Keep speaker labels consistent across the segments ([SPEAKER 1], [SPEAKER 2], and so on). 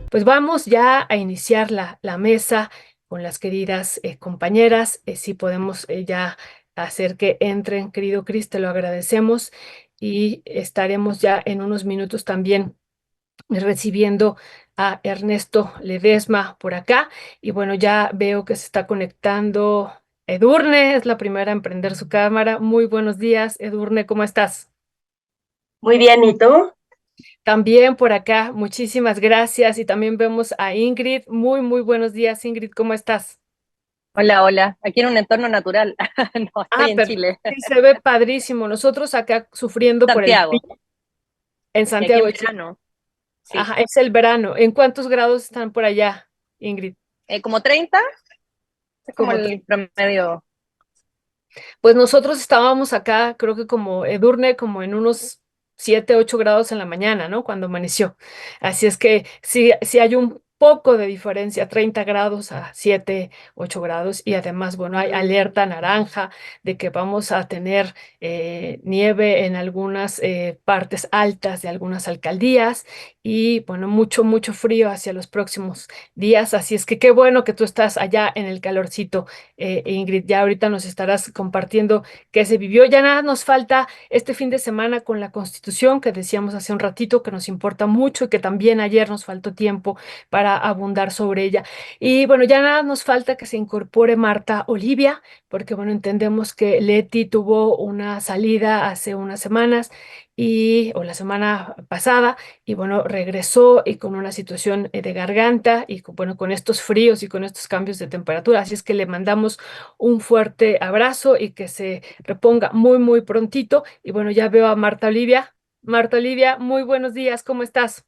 [SPEAKER 1] Pues vamos ya a iniciar la mesa con las queridas compañeras. Si podemos ya hacer que entren, querido Cris, te lo agradecemos y estaremos ya en unos minutos también recibiendo a Ernesto Ledesma por acá. Y bueno, ya veo que se está conectando Edurne, es la primera en prender su cámara. Muy buenos días, Edurne, ¿cómo estás?
[SPEAKER 2] Muy bien, ¿y tú?
[SPEAKER 1] También por acá, muchísimas gracias. Y también vemos a Ingrid. Muy buenos días, Ingrid, ¿cómo estás?
[SPEAKER 2] Hola, hola. Aquí en un entorno natural. No, estoy
[SPEAKER 1] Ah,
[SPEAKER 2] en
[SPEAKER 1] pero
[SPEAKER 2] Chile,
[SPEAKER 1] sí se ve padrísimo. Nosotros acá sufriendo por el frío
[SPEAKER 2] Santiago.
[SPEAKER 1] en
[SPEAKER 2] Y aquí
[SPEAKER 1] Santiago
[SPEAKER 2] en
[SPEAKER 1] de Chile.
[SPEAKER 2] verano, sí.
[SPEAKER 1] Ajá, es el verano. ¿En cuántos grados están por allá, Ingrid?
[SPEAKER 2] Como 30, es como
[SPEAKER 1] Como
[SPEAKER 2] el promedio.
[SPEAKER 1] Pues nosotros estábamos acá, creo que como Edurne, como en unos 7, 8 grados en la mañana, ¿no? Cuando amaneció. Así es que sí hay un poco de diferencia, 30 grados a 7, 8 grados. Y además, bueno, hay alerta naranja de que vamos a tener nieve en algunas partes altas de algunas alcaldías y, bueno, mucho frío hacia los próximos días. Así es que qué bueno que tú estás allá en el calorcito, Ingrid, ya ahorita nos estarás compartiendo qué se vivió. Ya nada nos falta este fin de semana con la Constitución, que decíamos hace un ratito que nos importa mucho y que también ayer nos faltó tiempo para abundar sobre ella. Y bueno, ya nada nos falta que se incorpore Marta Olivia, porque bueno, entendemos que Leti tuvo una salida hace unas semanas o la semana pasada y bueno, regresó y con una situación de garganta y bueno, con estos fríos y con estos cambios de temperatura. Así es que le mandamos un fuerte abrazo y que se reponga muy prontito. Y bueno, ya veo a Marta Olivia. Marta Olivia, muy buenos días, ¿cómo estás?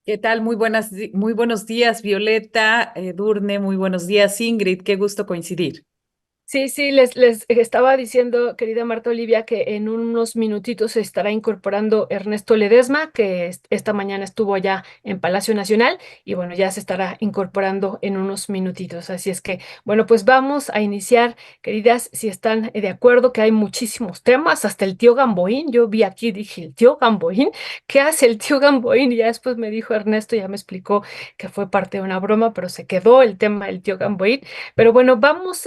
[SPEAKER 3] ¿Qué tal? Muy buenos días, Violeta, Edurne, muy buenos días, Ingrid, qué gusto coincidir.
[SPEAKER 1] Sí, les estaba diciendo, querida Marta Olivia, que en unos minutitos se estará incorporando Ernesto Ledesma, que esta mañana estuvo allá en Palacio Nacional y bueno, ya se estará incorporando en unos minutitos. Así es que, bueno, pues vamos a iniciar, queridas, si están de acuerdo, que hay muchísimos temas, hasta el tío Gamboín. Yo vi aquí, dije, el tío Gamboín, ¿qué hace el tío Gamboín? Y ya después me dijo Ernesto, ya me explicó que fue parte de una broma, pero se quedó el tema del tío Gamboín. Pero bueno, vamos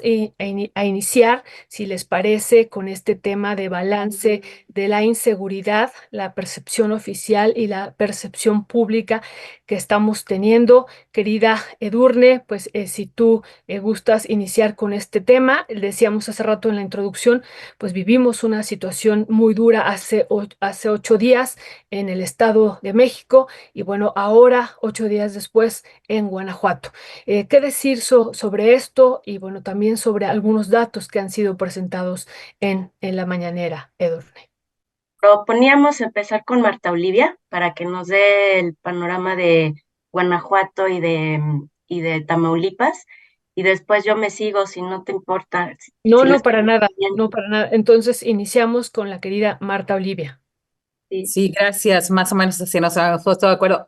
[SPEAKER 1] a iniciar, si les parece, con este tema de balance de la inseguridad, la percepción oficial y la percepción pública que estamos teniendo. Querida Edurne, pues si tú gustas iniciar con este tema, decíamos hace rato en la introducción, pues vivimos una situación muy dura hace 8 días en el Estado de México y bueno, ahora, 8 días después, en Guanajuato. ¿Qué decir sobre esto? Y bueno, también sobre algunos datos que han sido presentados en la mañanera, Edurne.
[SPEAKER 2] Proponíamos empezar con Marta Olivia para que nos dé el panorama de Guanajuato y de Tamaulipas. Y después yo me sigo, si no te importa,
[SPEAKER 1] No,
[SPEAKER 2] si
[SPEAKER 1] no
[SPEAKER 2] les
[SPEAKER 1] para
[SPEAKER 2] parece
[SPEAKER 1] nada,
[SPEAKER 2] bien.
[SPEAKER 1] no para nada. Entonces iniciamos con la querida Marta Olivia.
[SPEAKER 2] Sí.
[SPEAKER 3] Sí, gracias, más o menos así nos hemos puesto de acuerdo.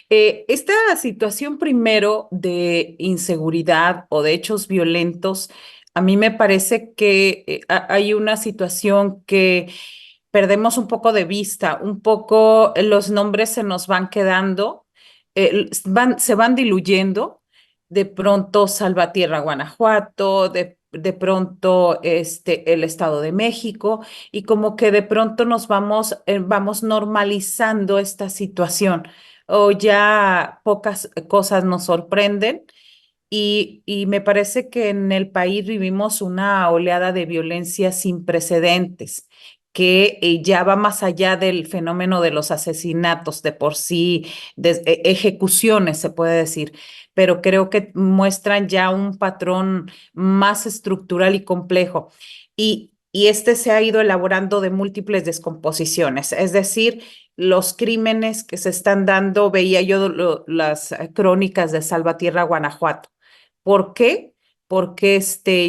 [SPEAKER 3] Esta situación primero de inseguridad o de hechos violentos, a mí me parece que hay una situación que perdemos un poco de vista, un poco los nombres se nos van quedando, se van diluyendo. De pronto Salvatierra, Guanajuato, de pronto el Estado de México, y como que de pronto vamos normalizando esta situación, o ya pocas cosas nos sorprenden. Y me parece que en el país vivimos una oleada de violencia sin precedentes, que ya va más allá del fenómeno de los asesinatos de por sí, ejecuciones, se puede decir, pero creo que muestran ya un patrón más estructural y complejo. Y este se ha ido elaborando de múltiples descomposiciones, es decir, los crímenes que se están dando, veía yo las crónicas de Salvatierra, Guanajuato. ¿Por qué? Porque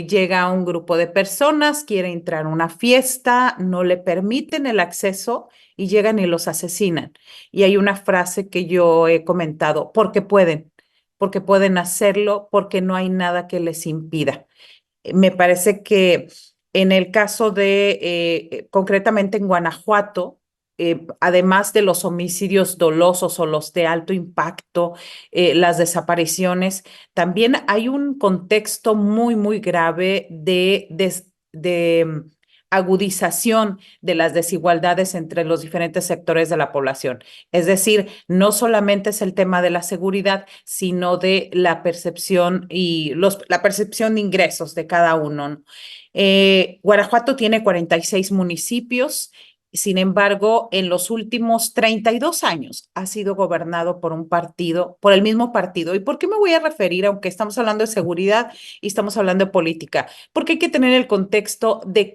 [SPEAKER 3] llega un grupo de personas, quiere entrar a una fiesta, no le permiten el acceso y llegan y los asesinan. Y hay una frase que yo he comentado, porque pueden hacerlo, porque no hay nada que les impida. Me parece que en el caso de, concretamente en Guanajuato, además de los homicidios dolosos o los de alto impacto, las desapariciones, también hay un contexto muy, muy grave de agudización de las desigualdades entre los diferentes sectores de la población. Es decir, no solamente es el tema de la seguridad, sino de la percepción y la percepción de ingresos de cada uno, ¿no? Guanajuato tiene 46 municipios. Sin embargo, en los últimos 32 años ha sido gobernado por un partido, por el mismo partido. ¿Y por qué me voy a referir, aunque estamos hablando de seguridad y estamos hablando de política? Porque hay que tener el contexto de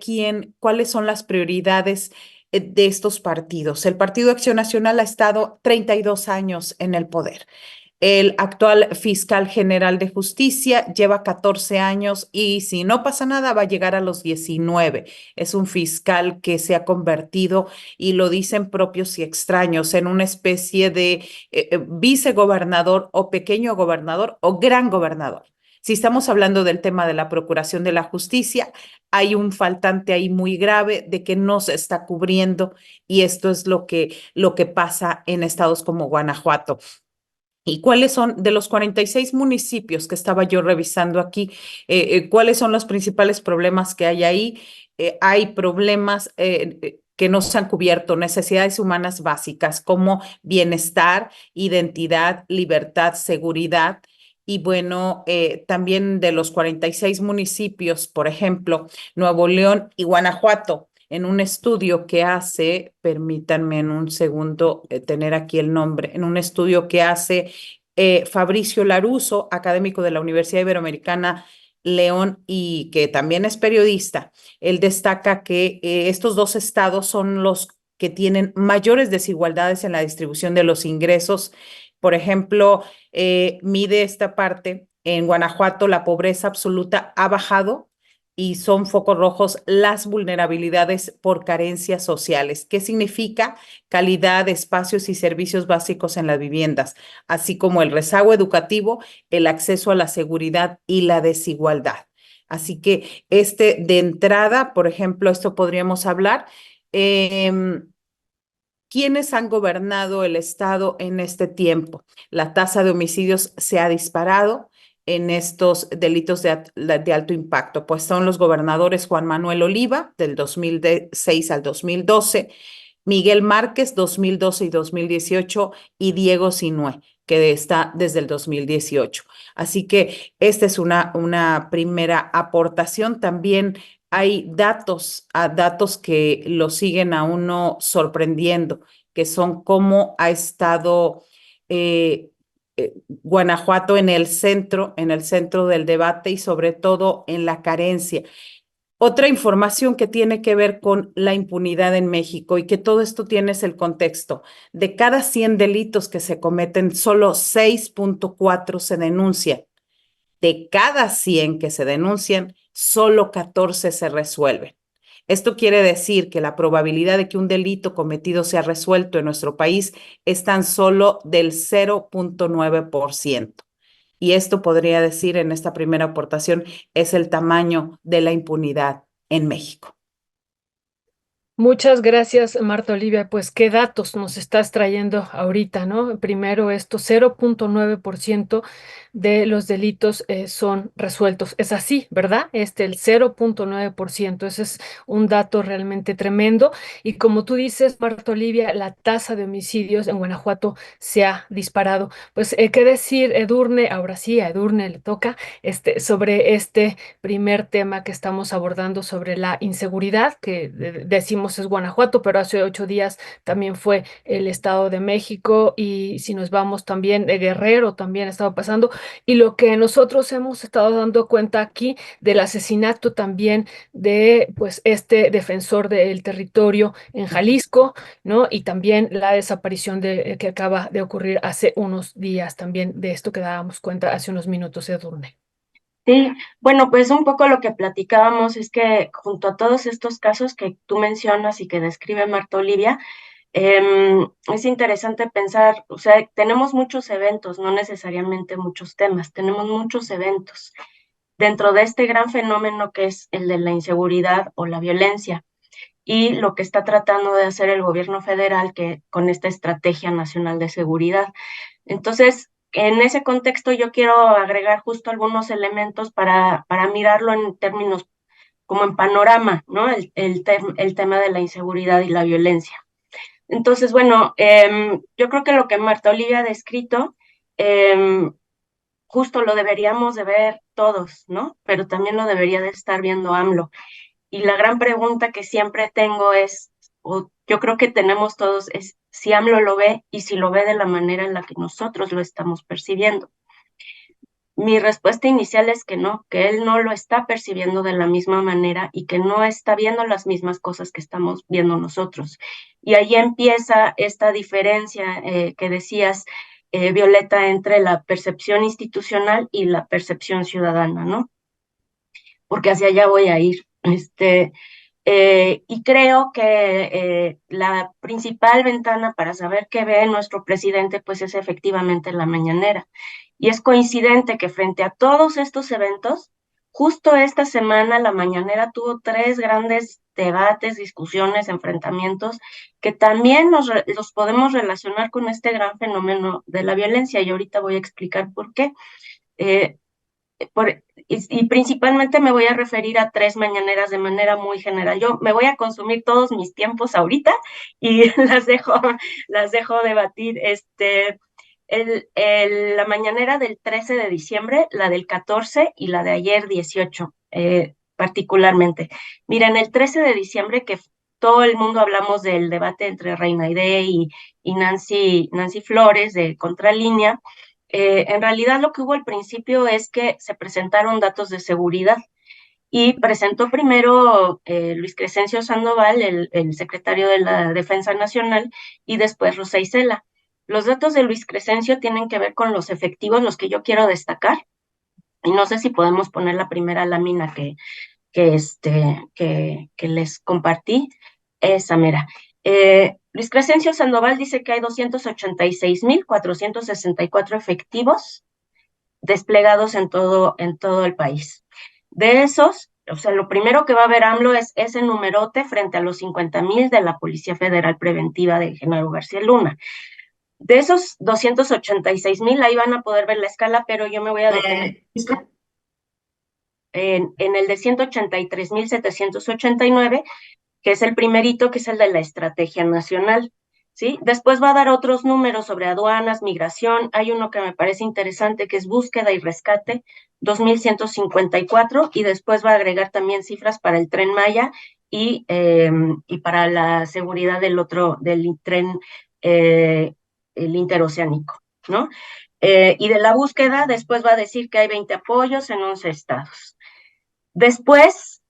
[SPEAKER 3] cuáles son las prioridades de estos partidos. El Partido Acción Nacional ha estado 32 años en el poder. El actual fiscal general de justicia lleva 14 años y si no pasa nada va a llegar a los 19. Es un fiscal que se ha convertido, y lo dicen propios y extraños, en una especie de vicegobernador o pequeño gobernador o gran gobernador. Si estamos hablando del tema de la procuración de la justicia, hay un faltante ahí muy grave de que no se está cubriendo, y esto es lo que pasa en estados como Guanajuato. ¿Y cuáles son, de los 46 municipios que estaba yo revisando aquí, cuáles son los principales problemas que hay ahí? Hay problemas que no se han cubierto, necesidades humanas básicas como bienestar, identidad, libertad, seguridad. Y bueno, también de los 46 municipios, por ejemplo, Nuevo León y Guanajuato, en un estudio que hace, permítanme en un segundo tener aquí el nombre, en un estudio que hace Fabricio Laruso, académico de la Universidad Iberoamericana León y que también es periodista. Él destaca que estos dos estados son los que tienen mayores desigualdades en la distribución de los ingresos. Por ejemplo, mide esta parte. En Guanajuato la pobreza absoluta ha bajado y son focos rojos las vulnerabilidades por carencias sociales. ¿Qué significa? Calidad de espacios y servicios básicos en las viviendas, así como el rezago educativo, el acceso a la seguridad y la desigualdad. Así que de entrada, por ejemplo, esto podríamos hablar. Eh, ¿Quiénes han gobernado el Estado en este tiempo? La tasa de homicidios se ha disparado en estos delitos de alto impacto, pues son los gobernadores Juan Manuel Oliva, del 2006 al 2012, Miguel Márquez, 2012 y 2018, y Diego Sinue, que está desde el 2018. Así que esta es una primera aportación. También hay datos que lo siguen a uno sorprendiendo, que son cómo ha estado Guanajuato en el centro del debate y sobre todo en la carencia. Otra información que tiene que ver con la impunidad en México y que todo esto tiene es el contexto. De cada 100 delitos que se cometen, solo 6.4 se denuncian. De cada 100 que se denuncian, solo 14 se resuelven. Esto quiere decir que la probabilidad de que un delito cometido sea resuelto en nuestro país es tan solo del 0.9%. Y esto podría decir en esta primera aportación es el tamaño de la impunidad en México.
[SPEAKER 1] Muchas gracias, Marta Olivia. Pues qué datos nos estás trayendo ahorita, ¿no? Primero, esto, 0.9% de los delitos son resueltos. Es así, ¿verdad? El 0.9%. Ese es un dato realmente tremendo. Y como tú dices, Marta Olivia, la tasa de homicidios en Guanajuato se ha disparado. Pues, ¿qué decir, Edurne? Ahora sí, a Edurne le toca sobre este primer tema que estamos abordando sobre la inseguridad, que decimos es Guanajuato, pero hace 8 días también fue el Estado de México y si nos vamos también Guerrero también ha estado pasando y lo que nosotros hemos estado dando cuenta aquí del asesinato también de pues este defensor del territorio en Jalisco, ¿no? Y también la desaparición que acaba de ocurrir hace unos días también de esto que dábamos cuenta hace unos minutos, Edurne.
[SPEAKER 2] Sí, bueno, pues un poco lo que platicábamos es que junto a todos estos casos que tú mencionas y que describe Marta Olivia, es interesante pensar, o sea, tenemos muchos eventos, no necesariamente muchos temas, tenemos muchos eventos dentro de este gran fenómeno que es el de la inseguridad o la violencia. y lo que está tratando de hacer el gobierno federal con esta Estrategia Nacional de Seguridad. Entonces, en ese contexto yo quiero agregar justo algunos elementos para mirarlo en términos como en panorama, ¿no? El tema de la inseguridad y la violencia. Entonces, bueno, yo creo que lo que Marta Olivia ha descrito, justo lo deberíamos de ver todos, ¿no? Pero también lo debería de estar viendo AMLO. Y la gran pregunta que siempre tengo es, o yo creo que tenemos todos, es si AMLO lo ve y si lo ve de la manera en la que nosotros lo estamos percibiendo. Mi respuesta inicial es que él no lo está percibiendo de la misma manera y que no está viendo las mismas cosas que estamos viendo nosotros. Y ahí empieza esta diferencia que decías, Violeta, entre la percepción institucional y la percepción ciudadana, ¿no? Porque hacia allá voy a ir. Y creo que la principal ventana para saber qué ve nuestro presidente, pues es efectivamente la mañanera. Y es coincidente que frente a todos estos eventos, justo esta semana la mañanera tuvo 3 grandes debates, discusiones, enfrentamientos, que también los podemos relacionar con este gran fenómeno de la violencia. Y ahorita voy a explicar por qué. Eh, y principalmente me voy a referir a 3 mañaneras de manera muy general. Yo me voy a consumir todos mis tiempos ahorita y las dejo debatir. La mañanera del 13 de diciembre, la del 14 y la de ayer 18, particularmente. Miren, el 13 de diciembre, que todo el mundo hablamos del debate entre Reina Aide y Nancy Flores de Contralínea. En realidad lo que hubo al principio es que se presentaron datos de seguridad y presentó primero Luis Crescencio Sandoval, el secretario de la Defensa Nacional, y después Rosa Isela. Los datos de Luis Crescencio tienen que ver con los efectivos, los que yo quiero destacar, y no sé si podemos poner la primera lámina que les compartí, esa mera. Luis Crescencio Sandoval dice que hay 286,464 efectivos desplegados en todo el país. De esos, o sea, lo primero que va a ver AMLO es ese numerote frente a los 50,000 de la Policía Federal Preventiva de Genaro García Luna. De esos 286,000, ahí van a poder ver la escala, pero yo me voy a detener en el de 183,789, que es el primerito, que es el de la Estrategia Nacional. ¿Sí? Después va a dar otros números sobre aduanas, migración. Hay uno que me parece interesante, que es búsqueda y rescate, 2,154, y después va a agregar también cifras para el Tren Maya y para la seguridad del tren, el interoceánico, ¿no? Y de la búsqueda, después va a decir que hay 20 apoyos en 11 estados. Después,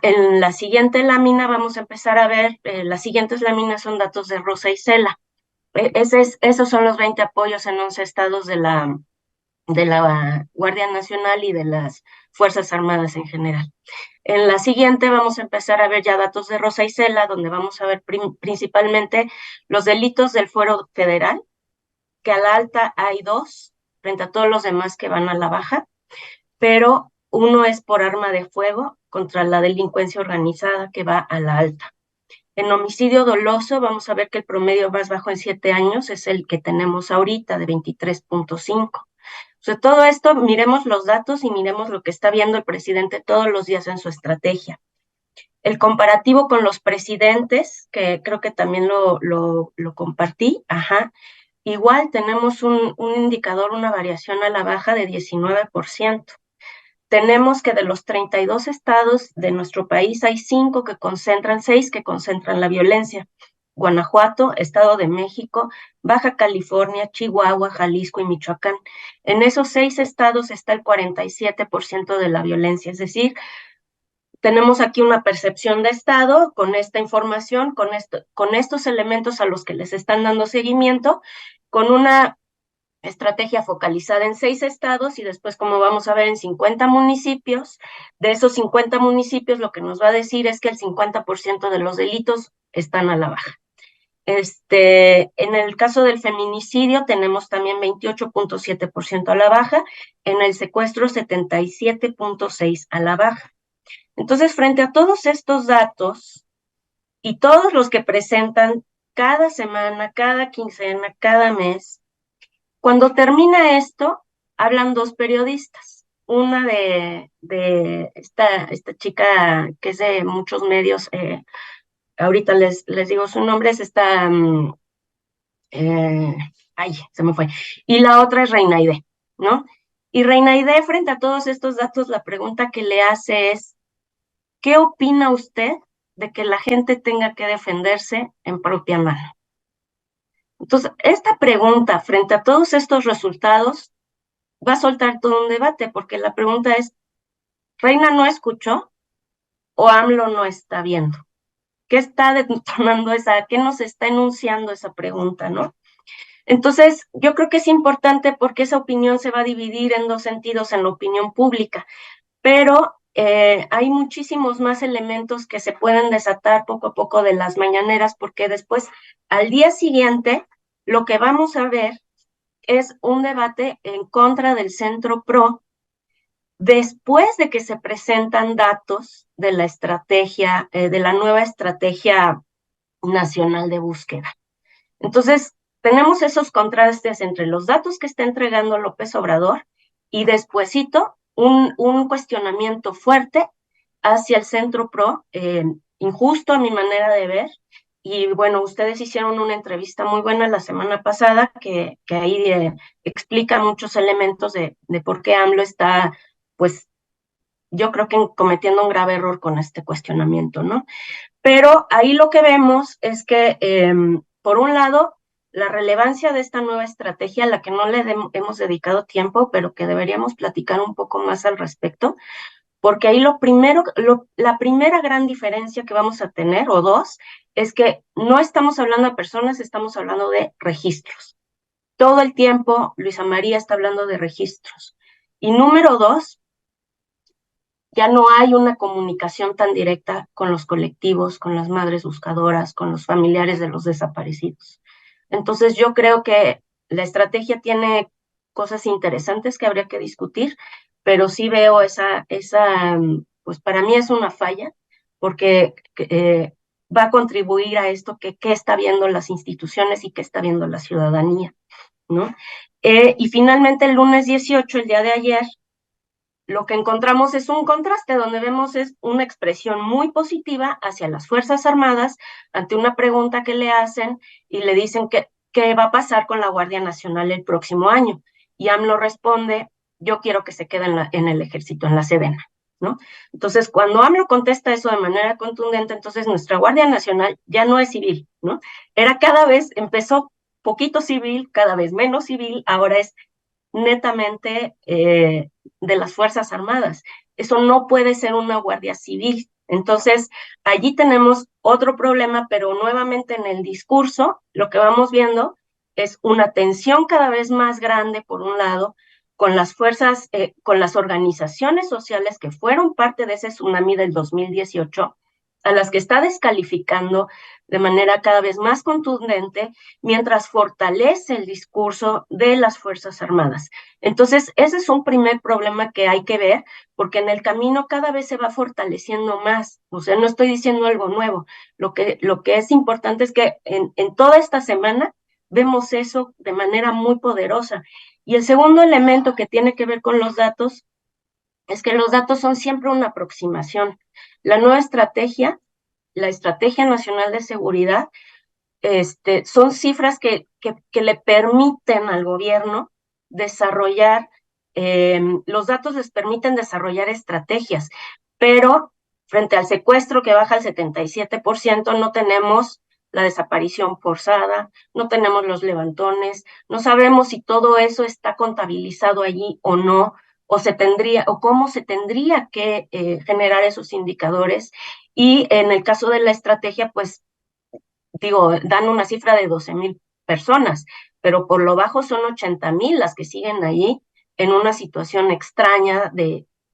[SPEAKER 2] en la siguiente lámina vamos a empezar a ver, las siguientes láminas son datos de Rosa Isela. Esos son los 20 apoyos en 11 estados de la Guardia Nacional y de las Fuerzas Armadas en general. En la siguiente vamos a empezar a ver ya datos de Rosa Isela, donde vamos a ver principalmente los delitos del fuero federal, que a la alta hay 2, frente a todos los demás que van a la baja, pero uno es por arma de fuego contra la delincuencia organizada, que va a la alta. En homicidio doloso vamos a ver que el promedio más bajo en 7 años es el que tenemos ahorita, de 23.5. O sea, todo esto, miremos los datos y miremos lo que está viendo el presidente todos los días en su estrategia. El comparativo con los presidentes, que creo que también lo compartí, igual tenemos un indicador, una variación a la baja de 19%. Tenemos que de los 32 estados de nuestro país hay 6 que concentran la violencia. Guanajuato, Estado de México, Baja California, Chihuahua, Jalisco y Michoacán. En esos 6 estados está el 47% de la violencia, es decir, tenemos aquí una percepción de estado con esta información, con estos elementos a los que les están dando seguimiento, con una estrategia focalizada en 6 estados y después, como vamos a ver, en 50 municipios. De esos 50 municipios, lo que nos va a decir es que el 50% de los delitos están a la baja. En el caso del feminicidio tenemos también 28.7% a la baja, en el secuestro 77.6% a la baja. Entonces, frente a todos estos datos, y todos los que presentan cada semana, cada quincena, cada mes, cuando termina esto, hablan dos periodistas. Una de esta chica que es de muchos medios, ahorita les digo su nombre, es esta, eh, ay, se me fue. Y la otra es Reinaide, ¿no? Y Reinaide, frente a todos estos datos, la pregunta que le hace es, ¿qué opina usted de que la gente tenga que defenderse en propia mano? Entonces, esta pregunta, frente a todos estos resultados, va a soltar todo un debate, porque la pregunta es, ¿Reina no escuchó o AMLO no está viendo? ¿Qué está detonando qué nos está enunciando esa pregunta, no? Entonces, yo creo que es importante porque esa opinión se va a dividir en dos sentidos en la opinión pública, pero hay muchísimos más elementos que se pueden desatar poco a poco de las mañaneras, porque después, al día siguiente, lo que vamos a ver es un debate en contra del Centro PRO, después de que se presentan datos de la estrategia, de la nueva estrategia nacional de búsqueda. Entonces, tenemos esos contrastes entre los datos que está entregando López Obrador y despuesito un cuestionamiento fuerte hacia el Centro PRO, injusto a mi manera de ver. Y bueno, ustedes hicieron una entrevista muy buena la semana pasada que ahí explica muchos elementos de por qué AMLO está, pues yo creo que cometiendo un grave error con este cuestionamiento, ¿no? Pero ahí lo que vemos es que, por un lado, la relevancia de esta nueva estrategia, a la que no le hemos dedicado tiempo, pero que deberíamos platicar un poco más al respecto, porque ahí la primera gran diferencia que vamos a tener, o dos, es que no estamos hablando de personas, estamos hablando de registros. Todo el tiempo Luisa María está hablando de registros. Y número dos, ya no hay una comunicación tan directa con los colectivos, con las madres buscadoras, con los familiares de los desaparecidos. Entonces yo creo que la estrategia tiene cosas interesantes que habría que discutir, pero sí veo pues para mí es una falla, porque va a contribuir a esto que está viendo las instituciones y que está viendo la ciudadanía, ¿no? Y finalmente el lunes 18, el día de ayer, lo que encontramos es un contraste donde vemos es una expresión muy positiva hacia las Fuerzas Armadas ante una pregunta que le hacen y le dicen que qué va a pasar con la Guardia Nacional el próximo año. Y AMLO responde, yo quiero que se quede en el ejército, en la Sedena, ¿no? Entonces, cuando AMLO contesta eso de manera contundente, entonces nuestra Guardia Nacional ya no es civil, ¿no? Empezó poquito civil, cada vez menos civil, ahora es netamente de las Fuerzas Armadas. Eso no puede ser una guardia civil. Entonces, allí tenemos otro problema, pero nuevamente en el discurso lo que vamos viendo es una tensión cada vez más grande, por un lado, con las fuerzas, con las organizaciones sociales que fueron parte de ese tsunami del 2018, a las que está descalificando de manera cada vez más contundente, mientras fortalece el discurso de las Fuerzas Armadas. Entonces, ese es un primer problema que hay que ver, porque en el camino cada vez se va fortaleciendo más. O sea, no estoy diciendo algo nuevo. Lo que es importante es que en toda esta semana vemos eso de manera muy poderosa. Y el segundo elemento que tiene que ver con los datos es que los datos son siempre una aproximación. La nueva estrategia, la Estrategia Nacional de Seguridad, son cifras que le permiten al gobierno desarrollar, los datos les permiten desarrollar estrategias, pero frente al secuestro que baja al 77%, no tenemos la desaparición forzada, no tenemos los levantones, no sabemos si todo eso está contabilizado allí o no, o cómo se tendría que generar esos indicadores. Y en el caso de la estrategia, pues dan una cifra de 12,000 personas, pero por lo bajo son 80,000 las que siguen ahí en una situación extraña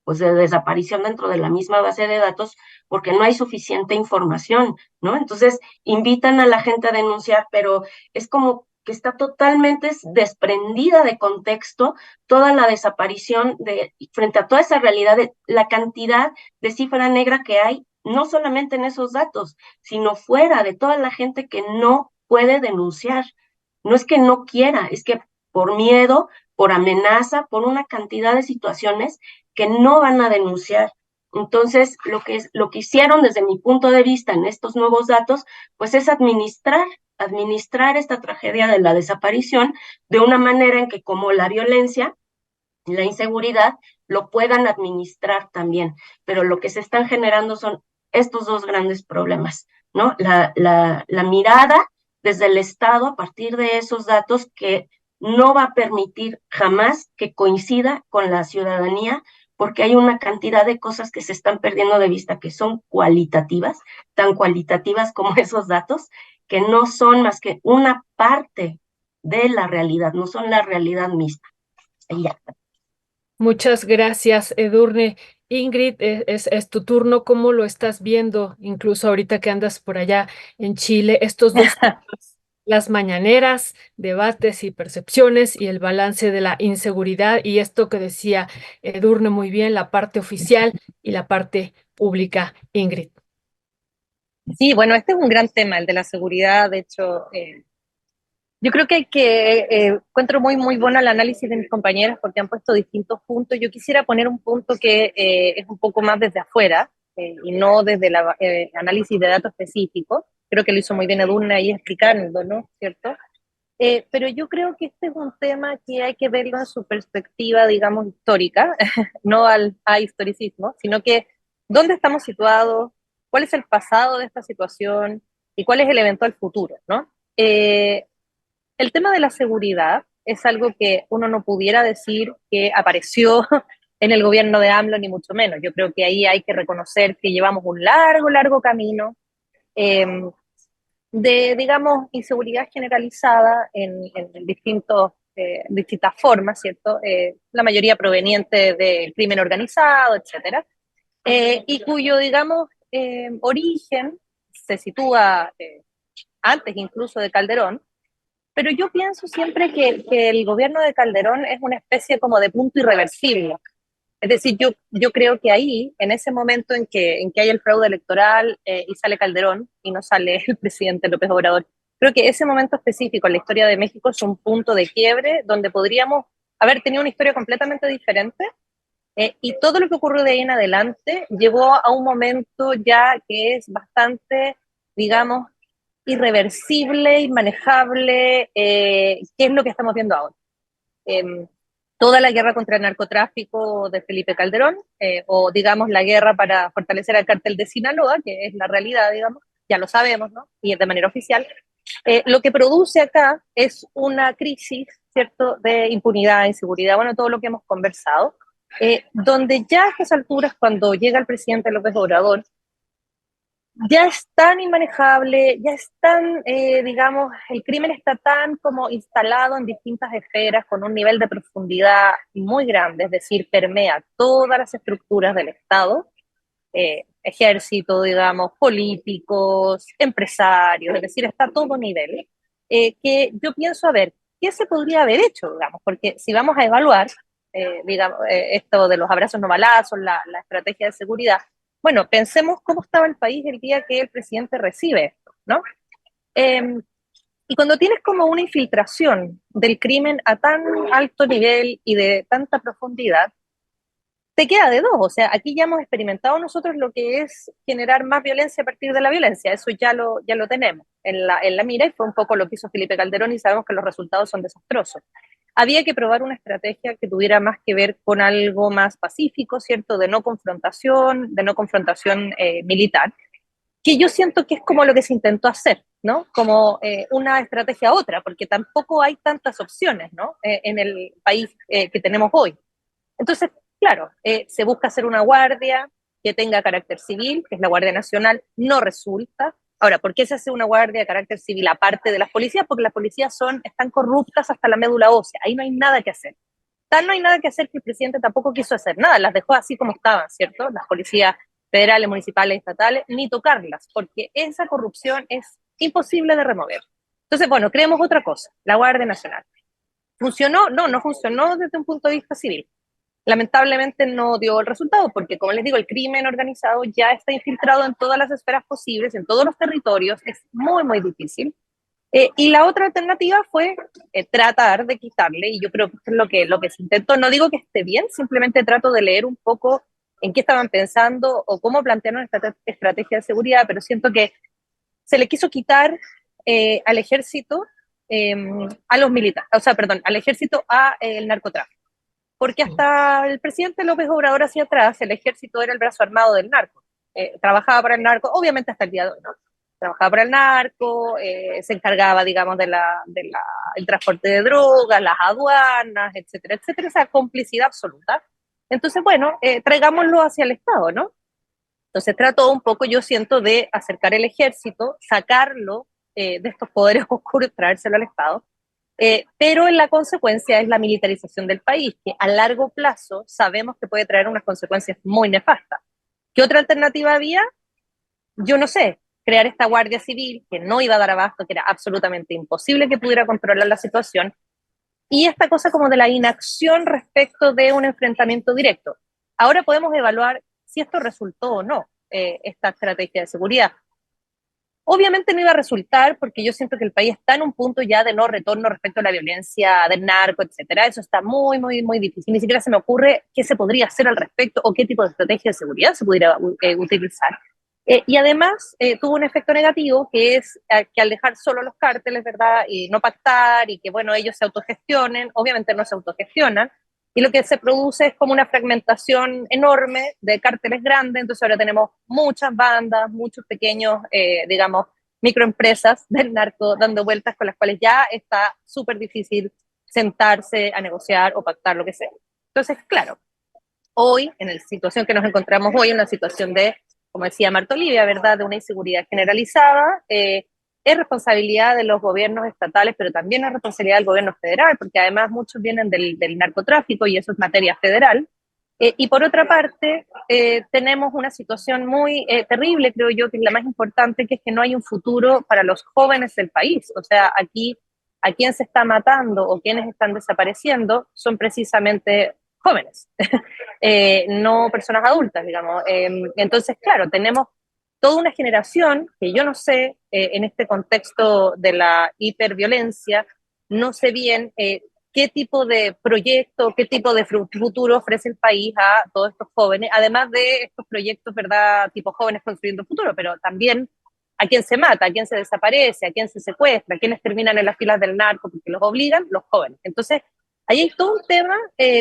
[SPEAKER 2] pues de desaparición dentro de la misma base de datos, porque no hay suficiente información, ¿no? Entonces, invitan a la gente a denunciar, pero es como que está totalmente desprendida de contexto toda la desaparición frente a toda esa realidad, de la cantidad de cifra negra que hay no solamente en esos datos, sino fuera de toda la gente que no puede denunciar. No es que no quiera, es que por miedo, por amenaza, por una cantidad de situaciones que no van a denunciar. Entonces, lo que hicieron desde mi punto de vista en estos nuevos datos, pues es administrar esta tragedia de la desaparición de una manera en que como la violencia, la inseguridad, lo puedan administrar también. Pero lo que se están generando son estos dos grandes problemas, ¿no? La mirada desde el Estado a partir de esos datos que no va a permitir jamás que coincida con la ciudadanía, porque hay una cantidad de cosas que se están perdiendo de vista que son cualitativas, tan cualitativas como esos datos, que no son más que una parte de la realidad, no son la realidad misma. Y ya.
[SPEAKER 1] Muchas gracias, Edurne. Ingrid, es tu turno. ¿Cómo lo estás viendo? Incluso ahorita que andas por allá en Chile, estos dos temas, las mañaneras, debates y percepciones y el balance de la inseguridad y esto que decía Edurne muy bien, la parte oficial y la parte pública, Ingrid.
[SPEAKER 4] Sí, bueno, este es un gran tema, el de la seguridad. De hecho, yo creo que encuentro muy bueno el análisis de mis compañeras porque han puesto distintos puntos. Yo quisiera poner un punto que es un poco más desde afuera y no desde el análisis de datos específicos. Creo que lo hizo muy bien Edurne ahí explicando, ¿no? ¿Cierto? Pero yo creo que este es un tema que hay que verlo en su perspectiva, digamos, histórica, no a historicismo, sino que dónde estamos situados, cuál es el pasado de esta situación y cuál es el eventual futuro, ¿no? El tema de la seguridad es algo que uno no pudiera decir que apareció en el gobierno de AMLO, ni mucho menos. Yo creo que ahí hay que reconocer que llevamos un largo camino eh, de, digamos, inseguridad generalizada en distintas formas, ¿cierto? La mayoría proveniente del crimen organizado, etcétera, y cuyo, digamos, origen se sitúa antes incluso de Calderón, pero yo pienso siempre que el gobierno de Calderón es una especie como de punto irreversible. Es decir, yo creo que ahí, en ese momento en que hay el fraude electoral y sale Calderón y no sale el presidente López Obrador, creo que ese momento específico en la historia de México es un punto de quiebre donde podríamos haber tenido una historia completamente diferente y todo lo que ocurrió de ahí en adelante llevó a un momento ya que es bastante, digamos, irreversible, inmanejable, ¿qué es lo que estamos viendo ahora? Eh, Toda la guerra contra el narcotráfico de Felipe Calderón, o digamos la guerra para fortalecer al cártel de Sinaloa, que es la realidad, digamos, ya lo sabemos, ¿no? Y es de manera oficial. Lo que produce acá es una crisis, ¿cierto?, de impunidad, inseguridad, bueno, todo lo que hemos conversado, donde ya a estas alturas, cuando llega el presidente López Obrador, ya es tan inmanejable, ya es tan, digamos, el crimen está tan como instalado en distintas esferas con un nivel de profundidad muy grande, es decir, permea todas las estructuras del Estado, ejército, digamos, políticos, empresarios, es decir, está a todo nivel, que yo pienso, a ver, ¿qué se podría haber hecho, digamos? Porque si vamos a evaluar, digamos, esto de los abrazos no balazos, la estrategia de seguridad, bueno, pensemos cómo estaba el país el día que el presidente recibe esto, ¿no? Eh, y cuando tienes como una infiltración del crimen a tan alto nivel y de tanta profundidad, te queda de dos. O sea, aquí ya hemos experimentado nosotros lo que es generar más violencia a partir de la violencia. Eso ya lo tenemos en la mira y fue un poco lo que hizo Felipe Calderón y sabemos que los resultados son desastrosos. Había que probar una estrategia que tuviera más que ver con algo más pacífico, ¿cierto? De no confrontación militar, que yo siento que es como lo que se intentó hacer, ¿no? Como una estrategia a otra, porque tampoco hay tantas opciones, ¿no? En el país que tenemos hoy. Entonces, claro, se busca hacer una guardia que tenga carácter civil, que es la Guardia Nacional, no resulta. Ahora, ¿por qué se hace una guardia de carácter civil aparte de las policías? Porque las policías están corruptas hasta la médula ósea, ahí no hay nada que hacer. Tan no hay nada que hacer que el presidente tampoco quiso hacer nada, las dejó así como estaban, ¿cierto? Las policías federales, municipales, estatales, ni tocarlas, porque esa corrupción es imposible de remover. Entonces, bueno, creemos otra cosa, la Guardia Nacional. ¿Funcionó? No, no funcionó desde un punto de vista civil. lamentablemente no dio el resultado, porque como les digo, el crimen organizado ya está infiltrado en todas las esferas posibles, en todos los territorios, es muy, muy difícil. Y la otra alternativa fue tratar de quitarle, y yo creo que es lo que se intentó. No digo que esté bien, simplemente trato de leer un poco en qué estaban pensando o cómo plantearon esta estrategia de seguridad, pero siento que se le quiso quitar al ejército, eh, a los militares, o sea, perdón, al ejército a el narcotráfico. Porque hasta el presidente López Obrador hacia atrás, el ejército era el brazo armado del narco. Trabajaba para el narco, obviamente hasta el día de hoy, ¿no? Trabajaba para el narco, se encargaba, digamos, el transporte de drogas, las aduanas, etcétera, etcétera, esa complicidad absoluta. Entonces, bueno, traigámoslo hacia el Estado, ¿no? Entonces trato un poco, yo siento, de acercar el ejército, sacarlo de estos poderes oscuros, traérselo al Estado, pero en la consecuencia es la militarización del país, que a largo plazo sabemos que puede traer unas consecuencias muy nefastas. ¿Qué otra alternativa había? Yo no sé, crear esta Guardia Civil que no iba a dar abasto, que era absolutamente imposible que pudiera controlar la situación, y esta cosa como de la inacción respecto de un enfrentamiento directo. Ahora podemos evaluar si esto resultó o no, esta estrategia de seguridad. Obviamente no iba a resultar porque yo siento que el país está en un punto ya de no retorno respecto a la violencia del narco, etcétera. Eso está muy, muy, muy difícil. Ni siquiera se me ocurre qué se podría hacer al respecto o qué tipo de estrategia de seguridad se pudiera utilizar. Y además tuvo un efecto negativo que es que al dejar solo los cárteles, ¿verdad? Y no pactar y que, bueno, ellos se autogestionen, obviamente no se autogestionan, y lo que se produce es como una fragmentación enorme de cárteles grandes, entonces ahora tenemos muchas bandas, muchos pequeños, digamos, microempresas del narco dando vueltas con las cuales ya está súper difícil sentarse a negociar o pactar lo que sea. Entonces, claro, hoy, en la situación que nos encontramos hoy, una situación de, como decía Marta Olivia, ¿verdad?, de una inseguridad generalizada, es responsabilidad de los gobiernos estatales, pero también es responsabilidad del gobierno federal, porque además muchos vienen del narcotráfico y eso es materia federal. Y por otra parte, tenemos una situación muy terrible, creo yo, que es la más importante, que es que no hay un futuro para los jóvenes del país. O sea, aquí a quien se está matando o quienes están desapareciendo son precisamente jóvenes, no personas adultas, digamos. Entonces, claro, tenemos toda una generación que yo no sé, en este contexto de la hiperviolencia, no sé bien qué tipo de proyecto, qué tipo de futuro ofrece el país a todos estos jóvenes, además de estos proyectos, ¿verdad?, tipo jóvenes construyendo futuro, pero también a quién se mata, a quién se desaparece, a quién se secuestra, a quiénes terminan en las filas del narco porque los obligan, los jóvenes. Entonces, ahí hay todo un tema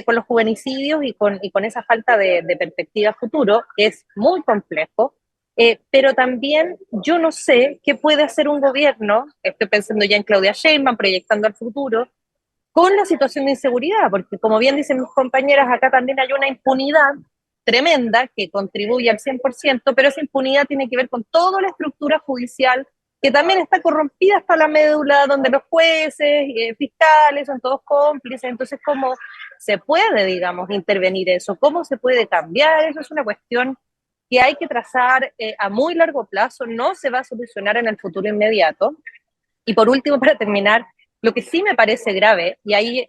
[SPEAKER 4] con los juvenicidios y con esa falta de perspectiva futuro, que es muy complejo, pero también yo no sé qué puede hacer un gobierno, estoy pensando ya en Claudia Sheinbaum, proyectando al futuro, con la situación de inseguridad, porque como bien dicen mis compañeras, acá también hay una impunidad tremenda que contribuye al 100%, pero esa impunidad tiene que ver con toda la estructura judicial que también está corrompida hasta la médula, donde los jueces, fiscales son todos cómplices. Entonces, ¿cómo se puede, digamos, intervenir eso? ¿Cómo se puede cambiar? Eso es una cuestión que hay que trazar a muy largo plazo, no se va a solucionar en el futuro inmediato. Y por último, para terminar, lo que sí me parece grave, y ahí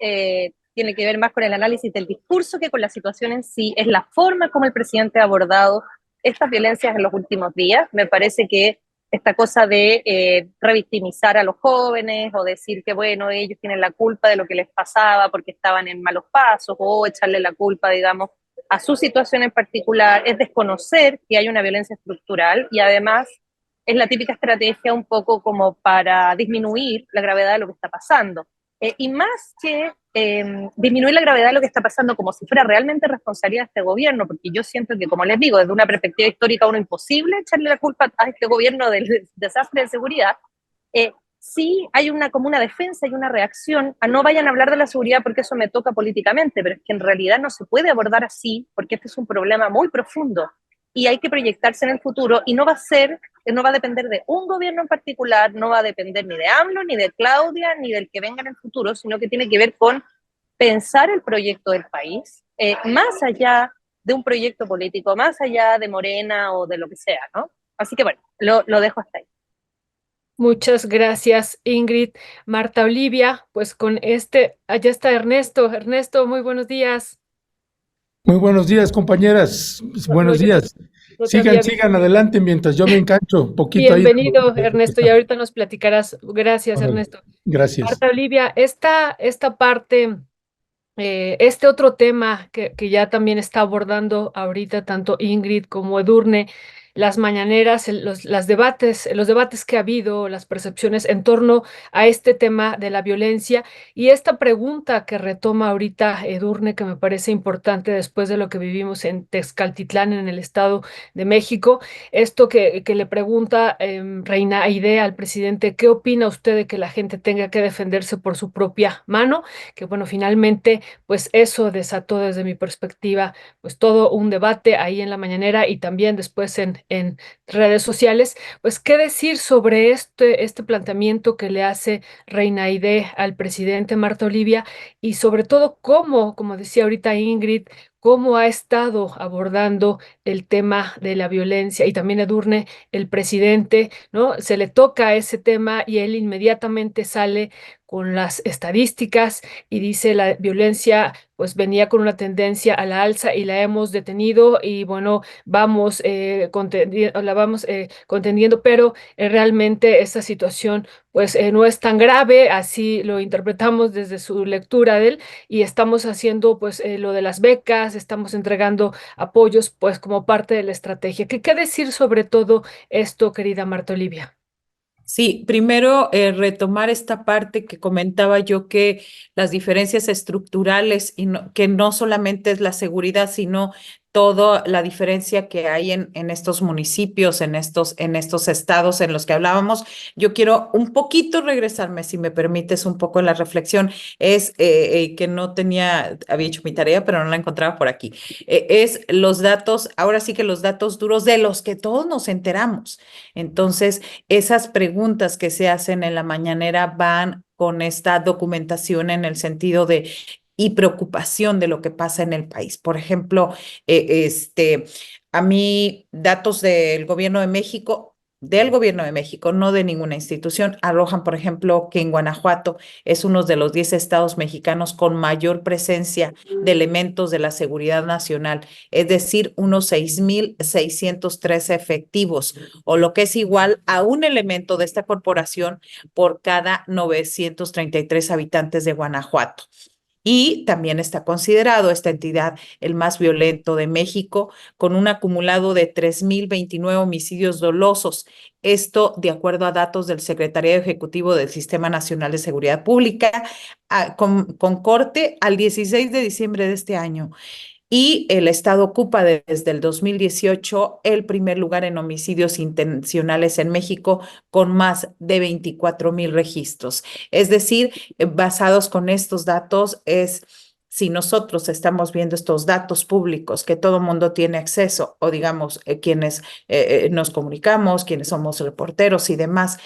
[SPEAKER 4] tiene que ver más con el análisis del discurso que con la situación en sí, es la forma como el presidente ha abordado estas violencias en los últimos días. Me parece que esta cosa de revictimizar a los jóvenes o decir que, bueno, ellos tienen la culpa de lo que les pasaba porque estaban en malos pasos, o echarle la culpa, digamos, a su situación en particular, es desconocer que hay una violencia estructural y además es la típica estrategia un poco como para disminuir la gravedad de lo que está pasando. Y más que disminuir la gravedad de lo que está pasando como si fuera realmente responsabilidad de este gobierno, porque yo siento que, como les digo, desde una perspectiva histórica uno imposible echarle la culpa a este gobierno del desastre de seguridad, sí hay como una defensa y una reacción a no vayan a hablar de la seguridad porque eso me toca políticamente, pero es que en realidad no se puede abordar así porque este es un problema muy profundo y hay que proyectarse en el futuro y no va a depender de un gobierno en particular, no va a depender ni de AMLO, ni de Claudia, ni del que venga en el futuro, sino que tiene que ver con pensar el proyecto del país, más allá de un proyecto político, más allá de Morena o de lo que sea, ¿no? Así que bueno, lo dejo hasta ahí.
[SPEAKER 1] Muchas gracias, Ingrid. Marta Olivia, pues con allá está Ernesto. Ernesto, muy buenos días.
[SPEAKER 5] Muy buenos días, compañeras.
[SPEAKER 1] No,
[SPEAKER 5] Buenos días.
[SPEAKER 1] no te había visto.
[SPEAKER 5] Sigan adelante mientras yo me engancho un poquito ahí
[SPEAKER 1] Bienvenido,
[SPEAKER 5] de lo que
[SPEAKER 1] Ernesto, y
[SPEAKER 5] está.
[SPEAKER 1] ahorita nos platicarás. Gracias,
[SPEAKER 5] Órale,
[SPEAKER 1] Ernesto.
[SPEAKER 5] gracias.
[SPEAKER 1] Marta Olivia, esta parte, este otro tema que ya también está abordando ahorita tanto Ingrid como Edurne, las mañaneras, los debates que ha habido, las percepciones en torno a este tema de la violencia y esta pregunta que retoma ahorita Edurne, que me parece importante después de lo que vivimos en Texcaltitlán, en el Estado de México, esto que le pregunta Reina Aide al presidente, ¿qué opina usted de que la gente tenga que defenderse por su propia mano? Que bueno, finalmente pues eso desató desde mi perspectiva, pues todo un debate ahí en la mañanera y también después en redes sociales. Pues, ¿qué decir sobre este planteamiento que le hace Reina Aide al presidente Marta Olivia? Y sobre todo, cómo, como decía ahorita Ingrid, cómo ha estado abordando el tema de la violencia y también Edurne, el presidente, ¿no? Se le toca ese tema y él inmediatamente sale con las estadísticas y dice la violencia pues venía con una tendencia a la alza y la hemos detenido y bueno, vamos, la vamos contendiendo, pero realmente esta situación pues no es tan grave, así lo interpretamos desde su lectura de él y estamos haciendo pues lo de las becas, estamos entregando apoyos pues como parte de la estrategia. ¿Qué decir sobre todo esto, querida Marta Olivia?
[SPEAKER 3] Sí, primero retomar esta parte que comentaba yo que las diferencias estructurales y que no solamente es la seguridad, sino toda la diferencia que hay en estos municipios, en estos estados en los que hablábamos. Yo quiero un poquito regresarme, si me permites, un poco en la reflexión. Es que no tenía, había hecho mi tarea, pero no la encontraba por aquí. Es los datos, ahora sí que los datos duros de los que todos nos enteramos. Entonces, esas preguntas que se hacen en la mañanera van con esta documentación en el sentido de y preocupación de lo que pasa en el país. Por ejemplo, a mí datos del gobierno de México, no de ninguna institución, arrojan, por ejemplo, que en Guanajuato es uno de los 10 estados mexicanos con mayor presencia de elementos de la seguridad nacional, es decir, unos 6,613 efectivos o lo que es igual a un elemento de esta corporación por cada 933 habitantes de Guanajuato. Y también está considerado esta entidad el más violento de México, con un acumulado de 3,029 homicidios dolosos. Esto de acuerdo a datos del Secretariado Ejecutivo del Sistema Nacional de Seguridad Pública, con corte al 16 de diciembre de este año. Y el Estado ocupa desde el 2018 el primer lugar en homicidios intencionales en México con más de 24,000 registros. Es decir, basados con estos datos es si nosotros estamos viendo estos datos públicos que todo mundo tiene acceso, o digamos, quienes nos comunicamos, quienes somos reporteros y demás,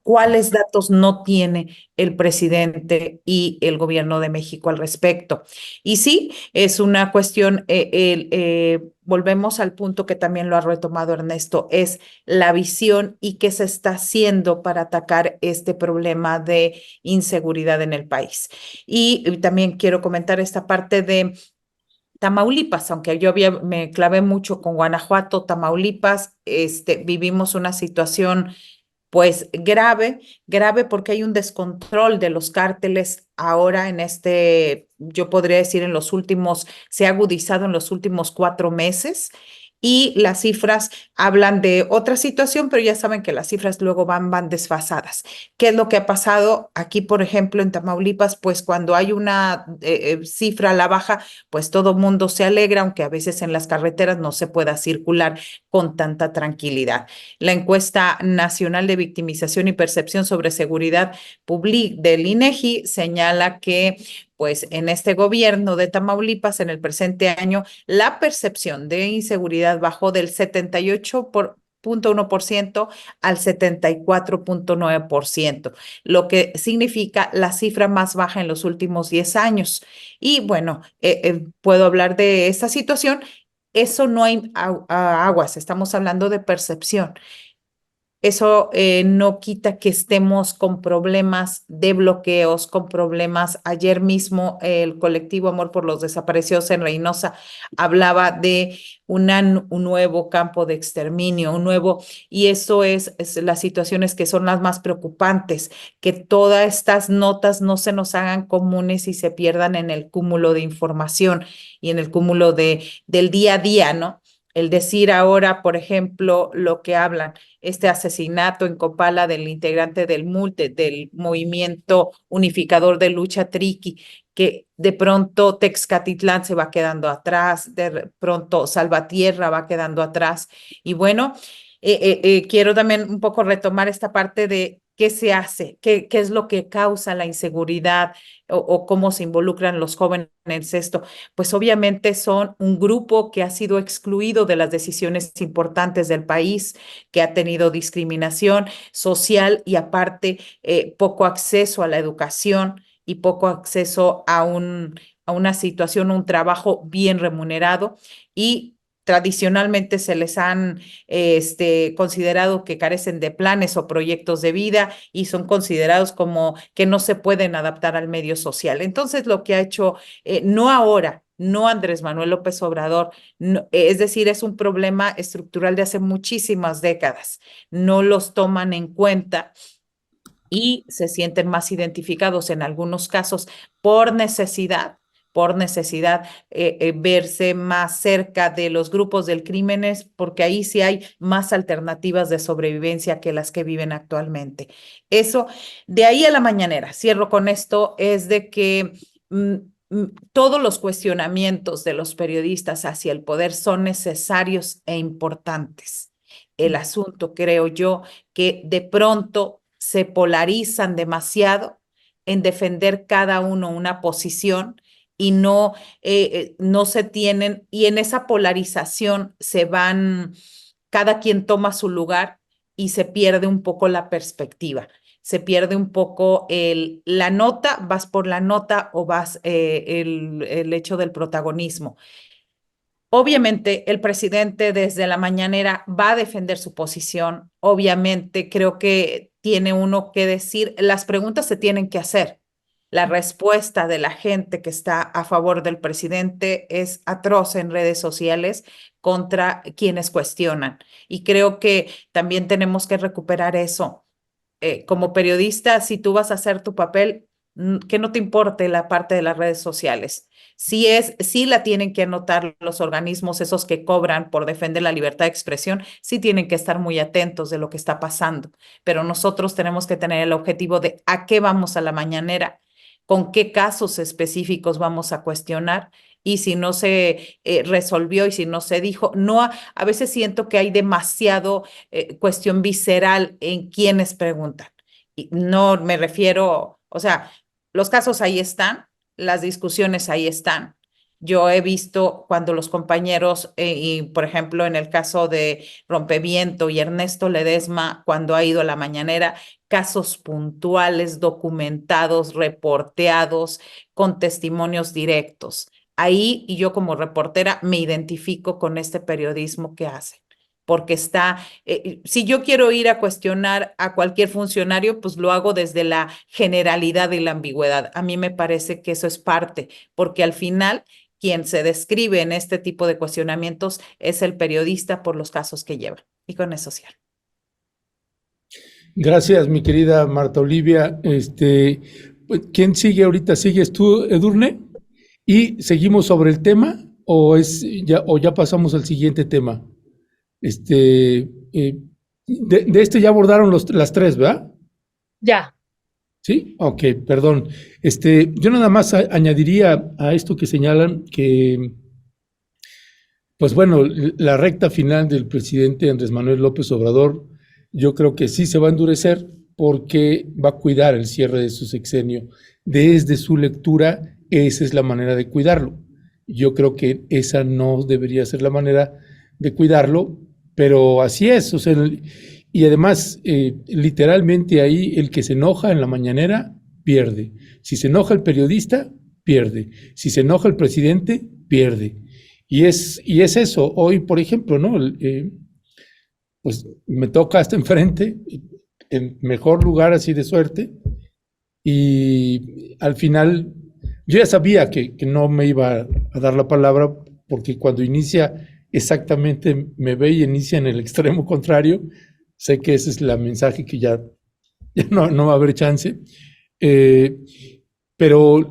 [SPEAKER 3] ¿cuáles datos no tiene el presidente y el gobierno de México al respecto? Y sí, es una cuestión, volvemos al punto que también lo ha retomado Ernesto, es la visión y qué se está haciendo para atacar este problema de inseguridad en el país. Y también quiero comentar esta parte de Tamaulipas, aunque me clavé mucho con Guanajuato, Tamaulipas, vivimos una situación pues grave porque hay un descontrol de los cárteles ahora yo podría decir se ha agudizado en los últimos 4 meses y las cifras hablan de otra situación, pero ya saben que las cifras luego van desfasadas. ¿Qué es lo que ha pasado aquí, por ejemplo, en Tamaulipas? Pues cuando hay una cifra a la baja, pues todo mundo se alegra, aunque a veces en las carreteras no se pueda circular con tanta tranquilidad. La encuesta nacional de victimización y percepción sobre seguridad pública del INEGI señala que pues en este gobierno de Tamaulipas en el presente año la percepción de inseguridad bajó del 78,1% al 74,9%, lo que significa la cifra más baja en los últimos 10 años. Y bueno, puedo hablar de esta situación. Eso no hay aguas, estamos hablando de percepción. eso no quita que estemos con problemas de bloqueos, con problemas. Ayer mismo el colectivo Amor por los Desaparecidos en Reynosa hablaba de un nuevo campo de exterminio, y eso es las situaciones que son las más preocupantes, que todas estas notas no se nos hagan comunes y se pierdan en el cúmulo de información y en el cúmulo del día a día, ¿no? El decir ahora, por ejemplo, lo que hablan, este asesinato en Copala del integrante del MULTE, del Movimiento Unificador de Lucha Triqui, que de pronto Texcatitlán se va quedando atrás, de pronto Salvatierra va quedando atrás. Y bueno, quiero también un poco retomar esta parte de qué se hace, qué es lo que causa la inseguridad o cómo se involucran los jóvenes en esto. Pues obviamente son un grupo que ha sido excluido de las decisiones importantes del país, que ha tenido discriminación social y aparte poco acceso a la educación y poco acceso a una situación, un trabajo bien remunerado, y tradicionalmente se les han considerado que carecen de planes o proyectos de vida y son considerados como que no se pueden adaptar al medio social. Entonces, lo que ha hecho, no ahora, no Andrés Manuel López Obrador, no, es decir, es un problema estructural de hace muchísimas décadas, no los toman en cuenta y se sienten más identificados en algunos casos por necesidad verse más cerca de los grupos del crímenes, porque ahí sí hay más alternativas de sobrevivencia que las que viven actualmente. Eso, de ahí a la mañanera, cierro con esto, es de que todos los cuestionamientos de los periodistas hacia el poder son necesarios e importantes. El asunto, creo yo, que de pronto se polarizan demasiado en defender cada uno una posición y no se tienen, y en esa polarización cada quien toma su lugar y se pierde un poco la perspectiva. Se pierde un poco la nota, vas por la nota o vas el hecho del protagonismo. Obviamente, el presidente desde la mañanera va a defender su posición. Obviamente, creo que tiene uno que decir, las preguntas se tienen que hacer. La respuesta de la gente que está a favor del presidente es atroz en redes sociales contra quienes cuestionan. Y creo que también tenemos que recuperar eso. Como periodista, si tú vas a hacer tu papel, que no te importe la parte de las redes sociales. Sí la tienen que anotar los organismos, esos que cobran por defender la libertad de expresión, sí tienen que estar muy atentos de lo que está pasando, pero nosotros tenemos que tener el objetivo de a qué vamos a la mañanera, con qué casos específicos vamos a cuestionar, y si no se resolvió y si no se dijo, a veces siento que hay demasiado cuestión visceral en quienes preguntan. Y no me refiero, o sea, los casos ahí están, las discusiones ahí están. Yo he visto cuando los compañeros, y por ejemplo en el caso de Rompeviento y Ernesto Ledesma, cuando ha ido a la mañanera, casos puntuales, documentados, reporteados, con testimonios directos. Ahí, y yo como reportera me identifico con este periodismo que hacen, porque si yo quiero ir a cuestionar a cualquier funcionario, pues lo hago desde la generalidad y la ambigüedad. A mí me parece que eso es parte, porque al final quien se describe en este tipo de cuestionamientos es el periodista por los casos que lleva. Y con eso cierro.
[SPEAKER 5] Gracias, mi querida Marta Olivia. ¿Quién sigue ahorita? ¿Sigues tú, Edurne? ¿Y seguimos sobre el tema o ya pasamos al siguiente tema? De ya abordaron las tres, ¿verdad?
[SPEAKER 1] Ya.
[SPEAKER 5] Sí, ok, perdón. Yo nada más añadiría a esto que señalan que, pues bueno, la recta final del presidente Andrés Manuel López Obrador, yo creo que sí se va a endurecer porque va a cuidar el cierre de su sexenio. Desde su lectura, esa es la manera de cuidarlo. Yo creo que esa no debería ser la manera de cuidarlo, pero así es. O sea, y además, literalmente ahí el que se enoja en la mañanera pierde. Si se enoja el periodista, pierde. Si se enoja el presidente, pierde. Y es eso. Hoy, por ejemplo, ¿no? pues me toca hasta enfrente, en mejor lugar así de suerte, y al final yo ya sabía que no me iba a dar la palabra, porque cuando inicia exactamente, me ve y inicia en el extremo contrario, sé que ese es el mensaje que ya no va a haber chance, pero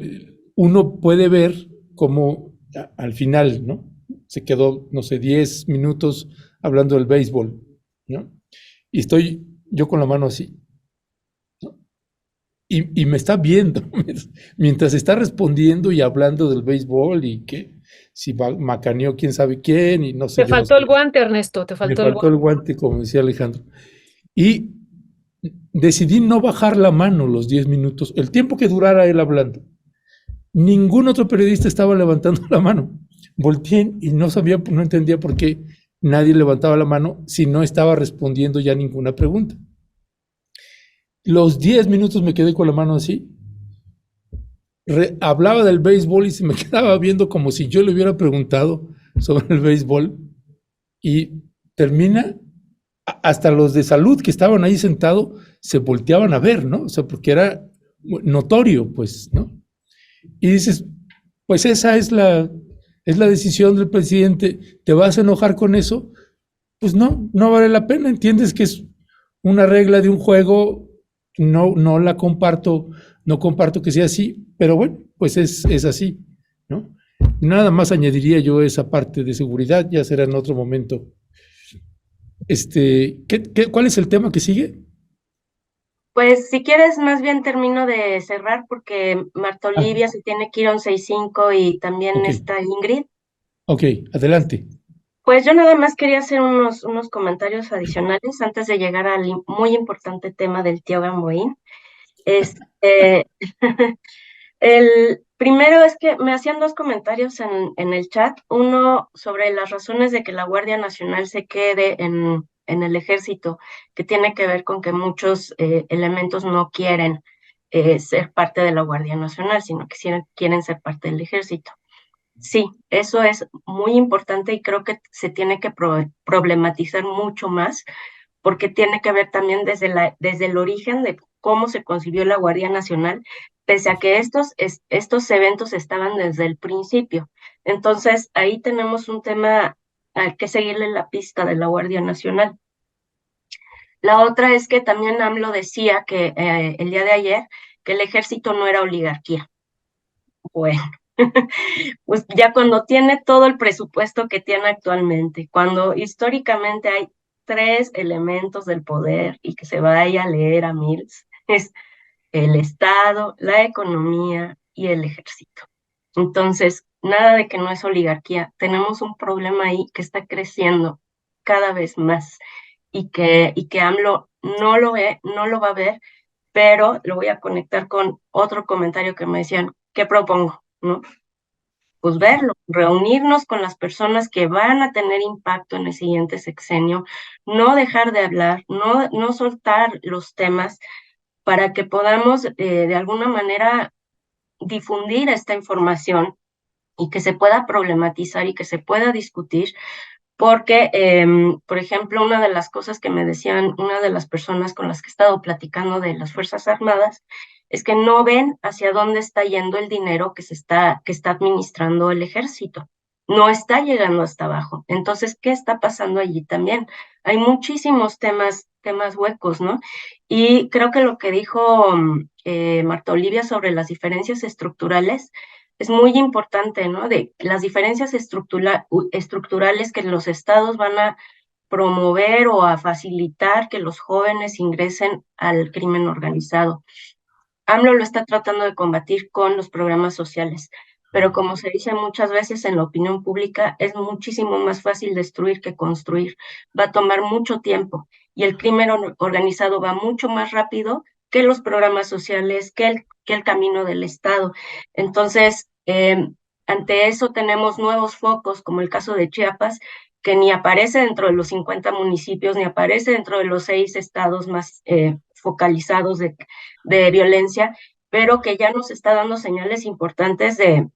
[SPEAKER 5] uno puede ver cómo al final, ¿no? Se quedó, no sé, 10 minutos hablando del béisbol, ¿no? Y estoy yo con la mano así, ¿no? Y me está viendo mientras está respondiendo y hablando del béisbol y que si macaneó quién sabe quién y no sé,
[SPEAKER 1] Te
[SPEAKER 5] yo no
[SPEAKER 1] faltó
[SPEAKER 5] sé.
[SPEAKER 1] el guante, Ernesto, te
[SPEAKER 5] Me
[SPEAKER 1] faltó el
[SPEAKER 5] faltó el
[SPEAKER 1] guante.
[SPEAKER 5] guante, como decía Alejandro. Y decidí no bajar la mano los 10 minutos, el tiempo que durara él hablando. Ningún otro periodista estaba levantando la mano. Volteé y no entendía por qué nadie levantaba la mano si no estaba respondiendo ya ninguna pregunta. Los 10 minutos me quedé con la mano así. Hablaba del béisbol y se me quedaba viendo como si yo le hubiera preguntado sobre el béisbol. Y termina, hasta los de salud que estaban ahí sentados se volteaban a ver, ¿no? O sea, porque era notorio, pues, ¿no? Y dices, pues esa es la decisión del presidente. ¿Te vas a enojar con eso? Pues no vale la pena. Entiendes que es una regla de un juego. No la comparto, no comparto que sea así, pero bueno, pues es así, ¿no? Nada más añadiría yo esa parte de seguridad, ya será en otro momento. ¿Cuál es el tema que sigue?
[SPEAKER 2] Pues si quieres, más bien termino de cerrar porque Marta
[SPEAKER 5] Ah,
[SPEAKER 2] Olivia se tiene que ir a 11:05 y también
[SPEAKER 5] ok,
[SPEAKER 2] está Ingrid.
[SPEAKER 5] ok, adelante.
[SPEAKER 2] Pues yo nada más quería hacer unos comentarios adicionales antes de llegar al muy importante tema del tío Gamboín. Este, el primero es que me hacían dos comentarios en el chat. Uno sobre las razones de que la Guardia Nacional se quede en el ejército, que tiene que ver con que muchos elementos no quieren ser parte de la Guardia Nacional, sino que quieren ser parte del ejército. Sí, eso es muy importante y creo que se tiene que problematizar mucho más porque tiene que ver también desde el origen de cómo se concibió la Guardia Nacional, pese a que estos eventos estaban desde el principio. Entonces, ahí tenemos un tema al que seguirle la pista de la Guardia Nacional. La otra es que también AMLO decía que el día de ayer que el ejército no era oligarquía. Bueno, pues ya cuando tiene todo el presupuesto que tiene actualmente, cuando históricamente hay tres elementos del poder y que se vaya a leer a Mills, es el Estado, la economía y el ejército. Entonces, nada de que no es oligarquía, tenemos un problema ahí que está creciendo cada vez más y que AMLO no lo ve, no lo va a ver, pero lo voy a conectar con otro comentario que me decían, ¿qué propongo? ¿No? Pues verlo, reunirnos con las personas que van a tener impacto en el siguiente sexenio, no dejar de hablar, no soltar los temas para que podamos de alguna manera difundir esta información y que se pueda problematizar y que se pueda discutir, porque, por ejemplo, una de las cosas que me decían una de las personas con las que he estado platicando de las Fuerzas Armadas es que no ven hacia dónde está yendo el dinero que está administrando el ejército. No está llegando hasta abajo. Entonces, ¿qué está pasando allí también? Hay muchísimos temas huecos, ¿no? Y creo que lo que dijo Marta Olivia sobre las diferencias estructurales es muy importante, ¿no? De las diferencias estructurales que los estados van a promover o a facilitar que los jóvenes ingresen al crimen organizado. AMLO lo está tratando de combatir con los programas sociales, pero como se dice muchas veces en la opinión pública, es muchísimo más fácil destruir que construir. Va a tomar mucho tiempo y el crimen organizado va mucho más rápido que los programas sociales, que el camino del Estado. Entonces, ante eso tenemos nuevos focos, como el caso de Chiapas, que ni aparece dentro de los 50 municipios, ni aparece dentro de los 6 estados más focalizados de violencia, pero que ya nos está dando señales importantes de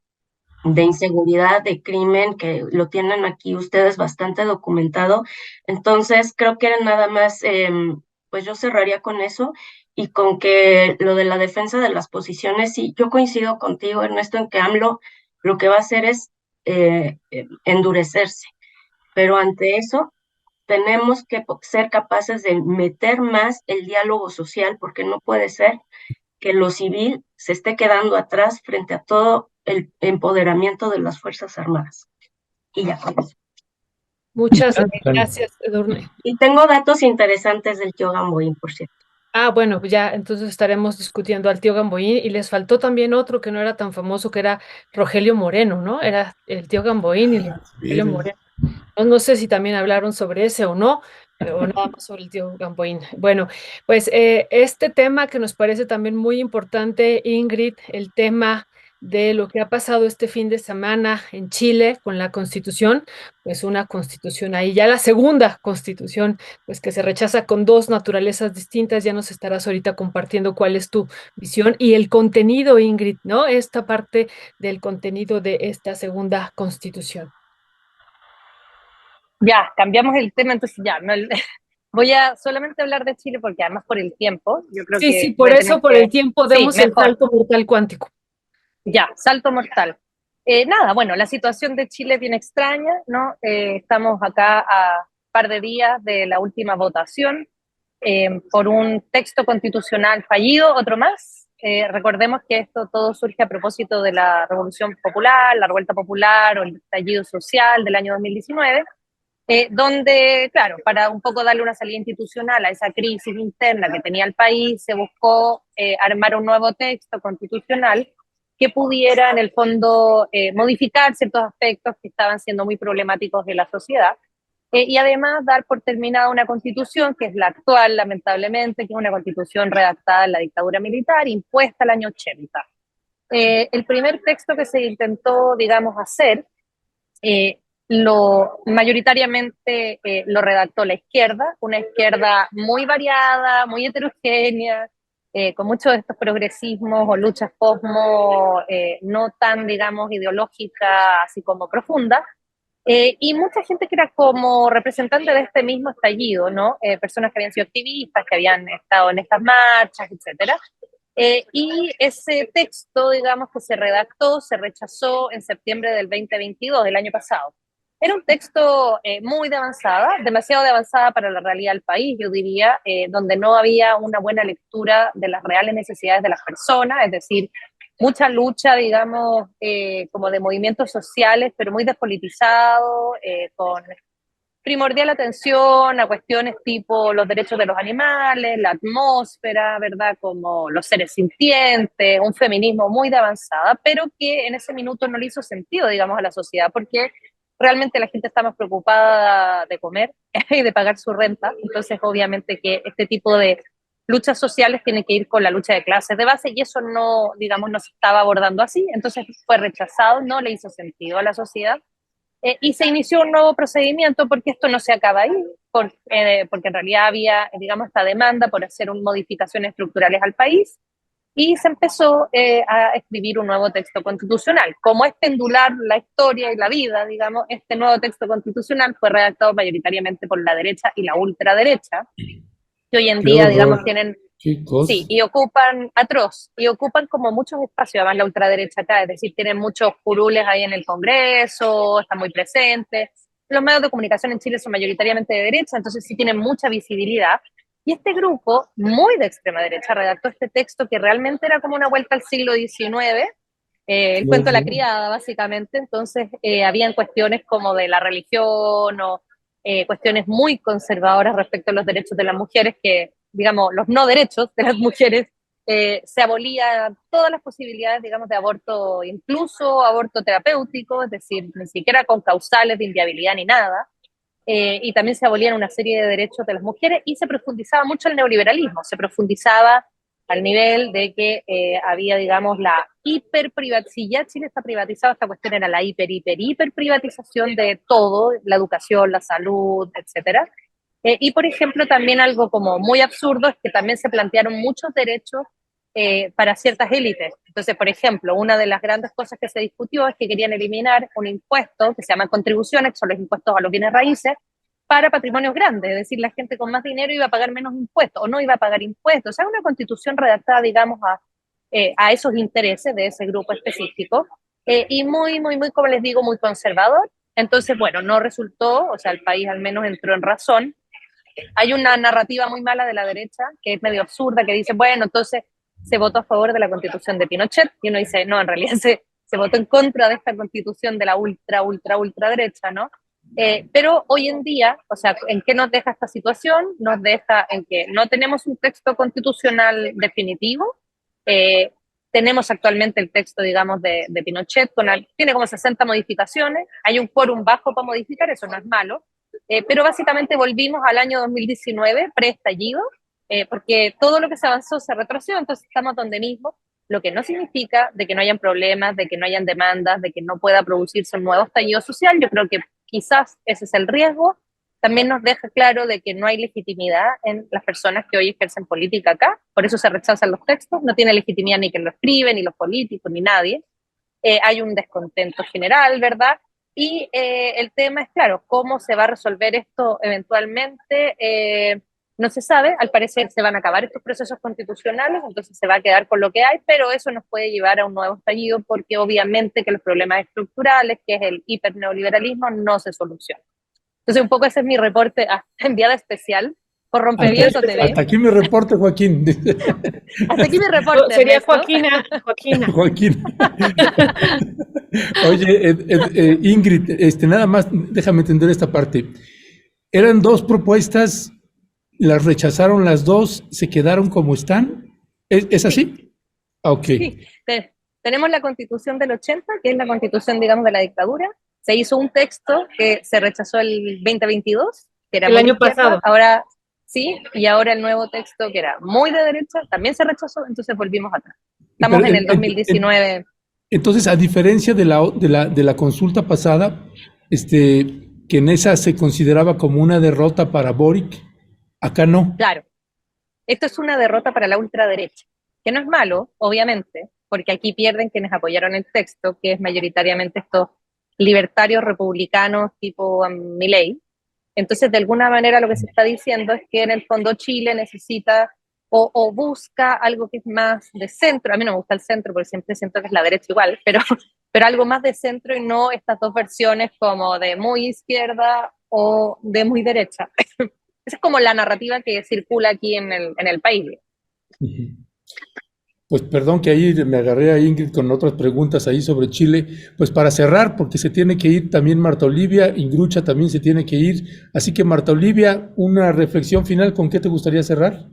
[SPEAKER 2] de inseguridad, de crimen, que lo tienen aquí ustedes bastante documentado. Entonces, creo que nada más, pues yo cerraría con eso y con que lo de la defensa de las posiciones, sí, yo coincido contigo, Ernesto, en que AMLO lo que va a hacer es endurecerse, pero ante eso tenemos que ser capaces de meter más el diálogo social, porque no puede ser que lo civil se esté quedando atrás frente a todo el empoderamiento de las Fuerzas Armadas. Y ya con eso.
[SPEAKER 1] Muchas
[SPEAKER 5] Dale.
[SPEAKER 1] gracias, Edurne.
[SPEAKER 2] Y tengo datos interesantes del tío Gamboín, por cierto.
[SPEAKER 1] Ah, bueno, pues ya entonces estaremos discutiendo al tío Gamboín y les faltó también otro que no era tan famoso, que era Rogelio Moreno, ¿no? Era el tío Gamboín y Rogelio
[SPEAKER 5] Veras.
[SPEAKER 1] Moreno. No sé si también hablaron sobre ese o no, o nada más sobre el tío Gamboín. Bueno, pues este tema que nos parece también muy importante, Ingrid, el tema de lo que ha pasado este fin de semana en Chile con la Constitución, pues una Constitución ahí, ya la segunda Constitución, pues que se rechaza con dos naturalezas distintas. Ya nos estarás ahorita compartiendo cuál es tu visión y el contenido, Ingrid, ¿no? Esta parte del contenido de esta segunda Constitución.
[SPEAKER 4] Ya, cambiamos el tema, entonces ya, no, voy a solamente hablar de Chile porque además por el tiempo, yo creo
[SPEAKER 1] Sí, sí,
[SPEAKER 4] que
[SPEAKER 1] por
[SPEAKER 4] voy a
[SPEAKER 1] eso,
[SPEAKER 4] tener
[SPEAKER 1] por el
[SPEAKER 4] que,
[SPEAKER 1] tiempo,
[SPEAKER 4] sí,
[SPEAKER 1] demos el
[SPEAKER 4] mejor,
[SPEAKER 1] salto mortal cuántico.
[SPEAKER 4] ya, salto mortal. Nada, bueno, la situación de Chile es bien extraña, ¿no? Estamos acá a un par de días de la última votación por un texto constitucional fallido, otro más. Recordemos que esto todo surge a propósito de la Revolución Popular, la Revuelta Popular o el estallido social del año 2019, donde, claro, para un poco darle una salida institucional a esa crisis interna que tenía el país, se buscó armar un nuevo texto constitucional que pudiera, en el fondo, modificar ciertos aspectos que estaban siendo muy problemáticos de la sociedad. Y además dar por terminada una constitución, que es la actual, lamentablemente, que es una constitución redactada en la dictadura militar, impuesta el año 80. El primer texto que se intentó, digamos, hacer, mayoritariamente lo redactó la izquierda, una izquierda muy variada, muy heterogénea, con muchos de estos progresismos o luchas posmo no tan, digamos, ideológicas, así como profundas, y mucha gente que era como representante de este mismo estallido, ¿no? Personas que habían sido activistas, que habían estado en estas marchas, etcétera. Y ese texto, digamos, que se redactó, se rechazó en septiembre del 2022, del año pasado. Era un texto muy de avanzada, demasiado de avanzada para la realidad del país, yo diría, donde no había una buena lectura de las reales necesidades de las personas, es decir, mucha lucha, digamos, como de movimientos sociales, pero muy despolitizado, con primordial atención a cuestiones tipo los derechos de los animales, la atmósfera, ¿verdad? Como los seres sintientes, un feminismo muy de avanzada, pero que en ese minuto no le hizo sentido, digamos, a la sociedad, porque realmente la gente está más preocupada de comer y de pagar su renta. Entonces, obviamente que este tipo de luchas sociales tienen que ir con la lucha de clases de base y eso no, digamos, no se estaba abordando así. Entonces fue rechazado, no le hizo sentido a la sociedad. Y se inició un nuevo procedimiento porque esto no se acaba ahí, porque en realidad había, digamos, esta demanda por hacer modificaciones estructurales al país y se empezó a escribir un nuevo texto constitucional. Como es pendular la historia y la vida, digamos, este nuevo texto constitucional fue redactado mayoritariamente por la derecha y la ultraderecha, que hoy en
[SPEAKER 5] Qué
[SPEAKER 4] día, digamos,
[SPEAKER 5] horror.
[SPEAKER 4] tienen.
[SPEAKER 5] Qué
[SPEAKER 4] Sí,
[SPEAKER 5] cosa.
[SPEAKER 4] y ocupan, atroz, y ocupan como muchos espacios, además la ultraderecha acá, es decir, tienen muchos curules ahí en el Congreso, están muy presentes. Los medios de comunicación en Chile son mayoritariamente de derecha, entonces sí tienen mucha visibilidad. Y este grupo, muy de extrema derecha, redactó este texto que realmente era como una vuelta al siglo XIX,
[SPEAKER 5] Qué
[SPEAKER 4] el cuento de la
[SPEAKER 5] horror.
[SPEAKER 4] criada, básicamente. Entonces, habían cuestiones como de la religión o cuestiones muy conservadoras respecto a los derechos de las mujeres, que, digamos, los no derechos de las mujeres, se abolían todas las posibilidades, digamos, de aborto, incluso aborto terapéutico, es decir, ni siquiera con causales de inviabilidad ni nada. Y también se abolían una serie de derechos de las mujeres y se profundizaba mucho el neoliberalismo, se profundizaba al nivel de que había, digamos, la hiperprivatización. Si ya Chile está privatizado, esta cuestión era la hiper privatización de todo, la educación, la salud, etcétera. Y, por ejemplo, también algo como muy absurdo es que también se plantearon muchos derechos para ciertas élites. Entonces, por ejemplo, una de las grandes cosas que se discutió es que querían eliminar un impuesto que se llama contribuciones, que son los impuestos a los bienes raíces, para patrimonios grandes, es decir, la gente con más dinero iba a pagar menos impuestos o no iba a pagar impuestos. O sea, una constitución redactada, digamos, a esos intereses de ese grupo específico y muy, muy, muy, como les digo, muy conservador. Entonces, bueno, no resultó, o sea, el país al menos entró en razón. Hay una narrativa muy mala de la derecha, que es medio absurda, que dice, bueno, entonces se votó a favor de la constitución de Pinochet, y uno dice, no, en realidad se votó en contra de esta constitución de la ultra derecha, ¿no? Pero hoy en día, o sea, ¿en qué nos deja esta situación? Nos deja en que no tenemos un texto constitucional definitivo, eh, tenemos actualmente el texto, digamos, de Pinochet, tiene como 60 modificaciones, hay un quórum bajo para modificar, eso no es malo, pero básicamente volvimos al año 2019, preestallido, porque todo lo que se avanzó se retrasó, entonces estamos donde mismo, lo que no significa de que no hayan problemas, de que no hayan demandas, de que no pueda producirse un nuevo estallido social. Yo creo que quizás ese es el riesgo. También nos deja claro de que no hay legitimidad en las personas que hoy ejercen política acá, por eso se rechazan los textos, no tiene legitimidad ni quien lo escribe, ni los políticos, ni nadie. Hay un descontento general, ¿verdad? Y el tema es, claro, cómo se va a resolver esto eventualmente. No se sabe, al parecer se van a acabar estos procesos constitucionales, entonces se va a quedar con lo que hay, pero eso nos puede llevar a un nuevo estallido porque obviamente que los problemas estructurales, que es el hiperneoliberalismo, no se solucionan. Entonces un poco ese es mi reporte enviada especial por Rompeviento TV.
[SPEAKER 5] Hasta aquí mi reporte, Joaquín.
[SPEAKER 4] Hasta aquí mi reporte.
[SPEAKER 1] Sería
[SPEAKER 4] Ernesto.
[SPEAKER 1] Joaquina.
[SPEAKER 5] Joaquín. Oye, Ingrid, nada más déjame entender esta parte. Eran dos propuestas, las rechazaron las dos, se quedaron como están. ¿Es así? Ok.
[SPEAKER 4] Sí. Tenemos la Constitución del 80, que es la Constitución, digamos, de la dictadura. Se hizo un texto que se rechazó el 2022, que era
[SPEAKER 1] El
[SPEAKER 4] muy
[SPEAKER 1] año
[SPEAKER 4] izquierda.
[SPEAKER 1] pasado.
[SPEAKER 4] Ahora sí, y ahora el nuevo texto, que era muy de derecha, también se rechazó, entonces volvimos atrás. Estamos
[SPEAKER 5] Pero
[SPEAKER 4] en el 2019.
[SPEAKER 5] Entonces, a diferencia de la consulta pasada, que en esa se consideraba como una derrota para Boric, acá no.
[SPEAKER 4] Claro, esto es una derrota para la ultraderecha, que no es malo, obviamente, porque aquí pierden quienes apoyaron el texto, que es mayoritariamente estos libertarios republicanos tipo Milei. Entonces, de alguna manera lo que se está diciendo es que en el fondo Chile necesita o busca algo que es más de centro. A mí no me gusta el centro porque siempre siento que es la derecha igual, pero algo más de centro y no estas dos versiones como de muy izquierda o de muy derecha. Esa es como la narrativa que circula aquí en el país.
[SPEAKER 5] Ujú. Pues perdón que ahí me agarré a Ingrid con otras preguntas ahí sobre Chile. Pues para cerrar, porque se tiene que ir también Marta Olivia, Ingrucha también se tiene que ir. Así que Marta Olivia, una reflexión final, ¿con qué te gustaría cerrar?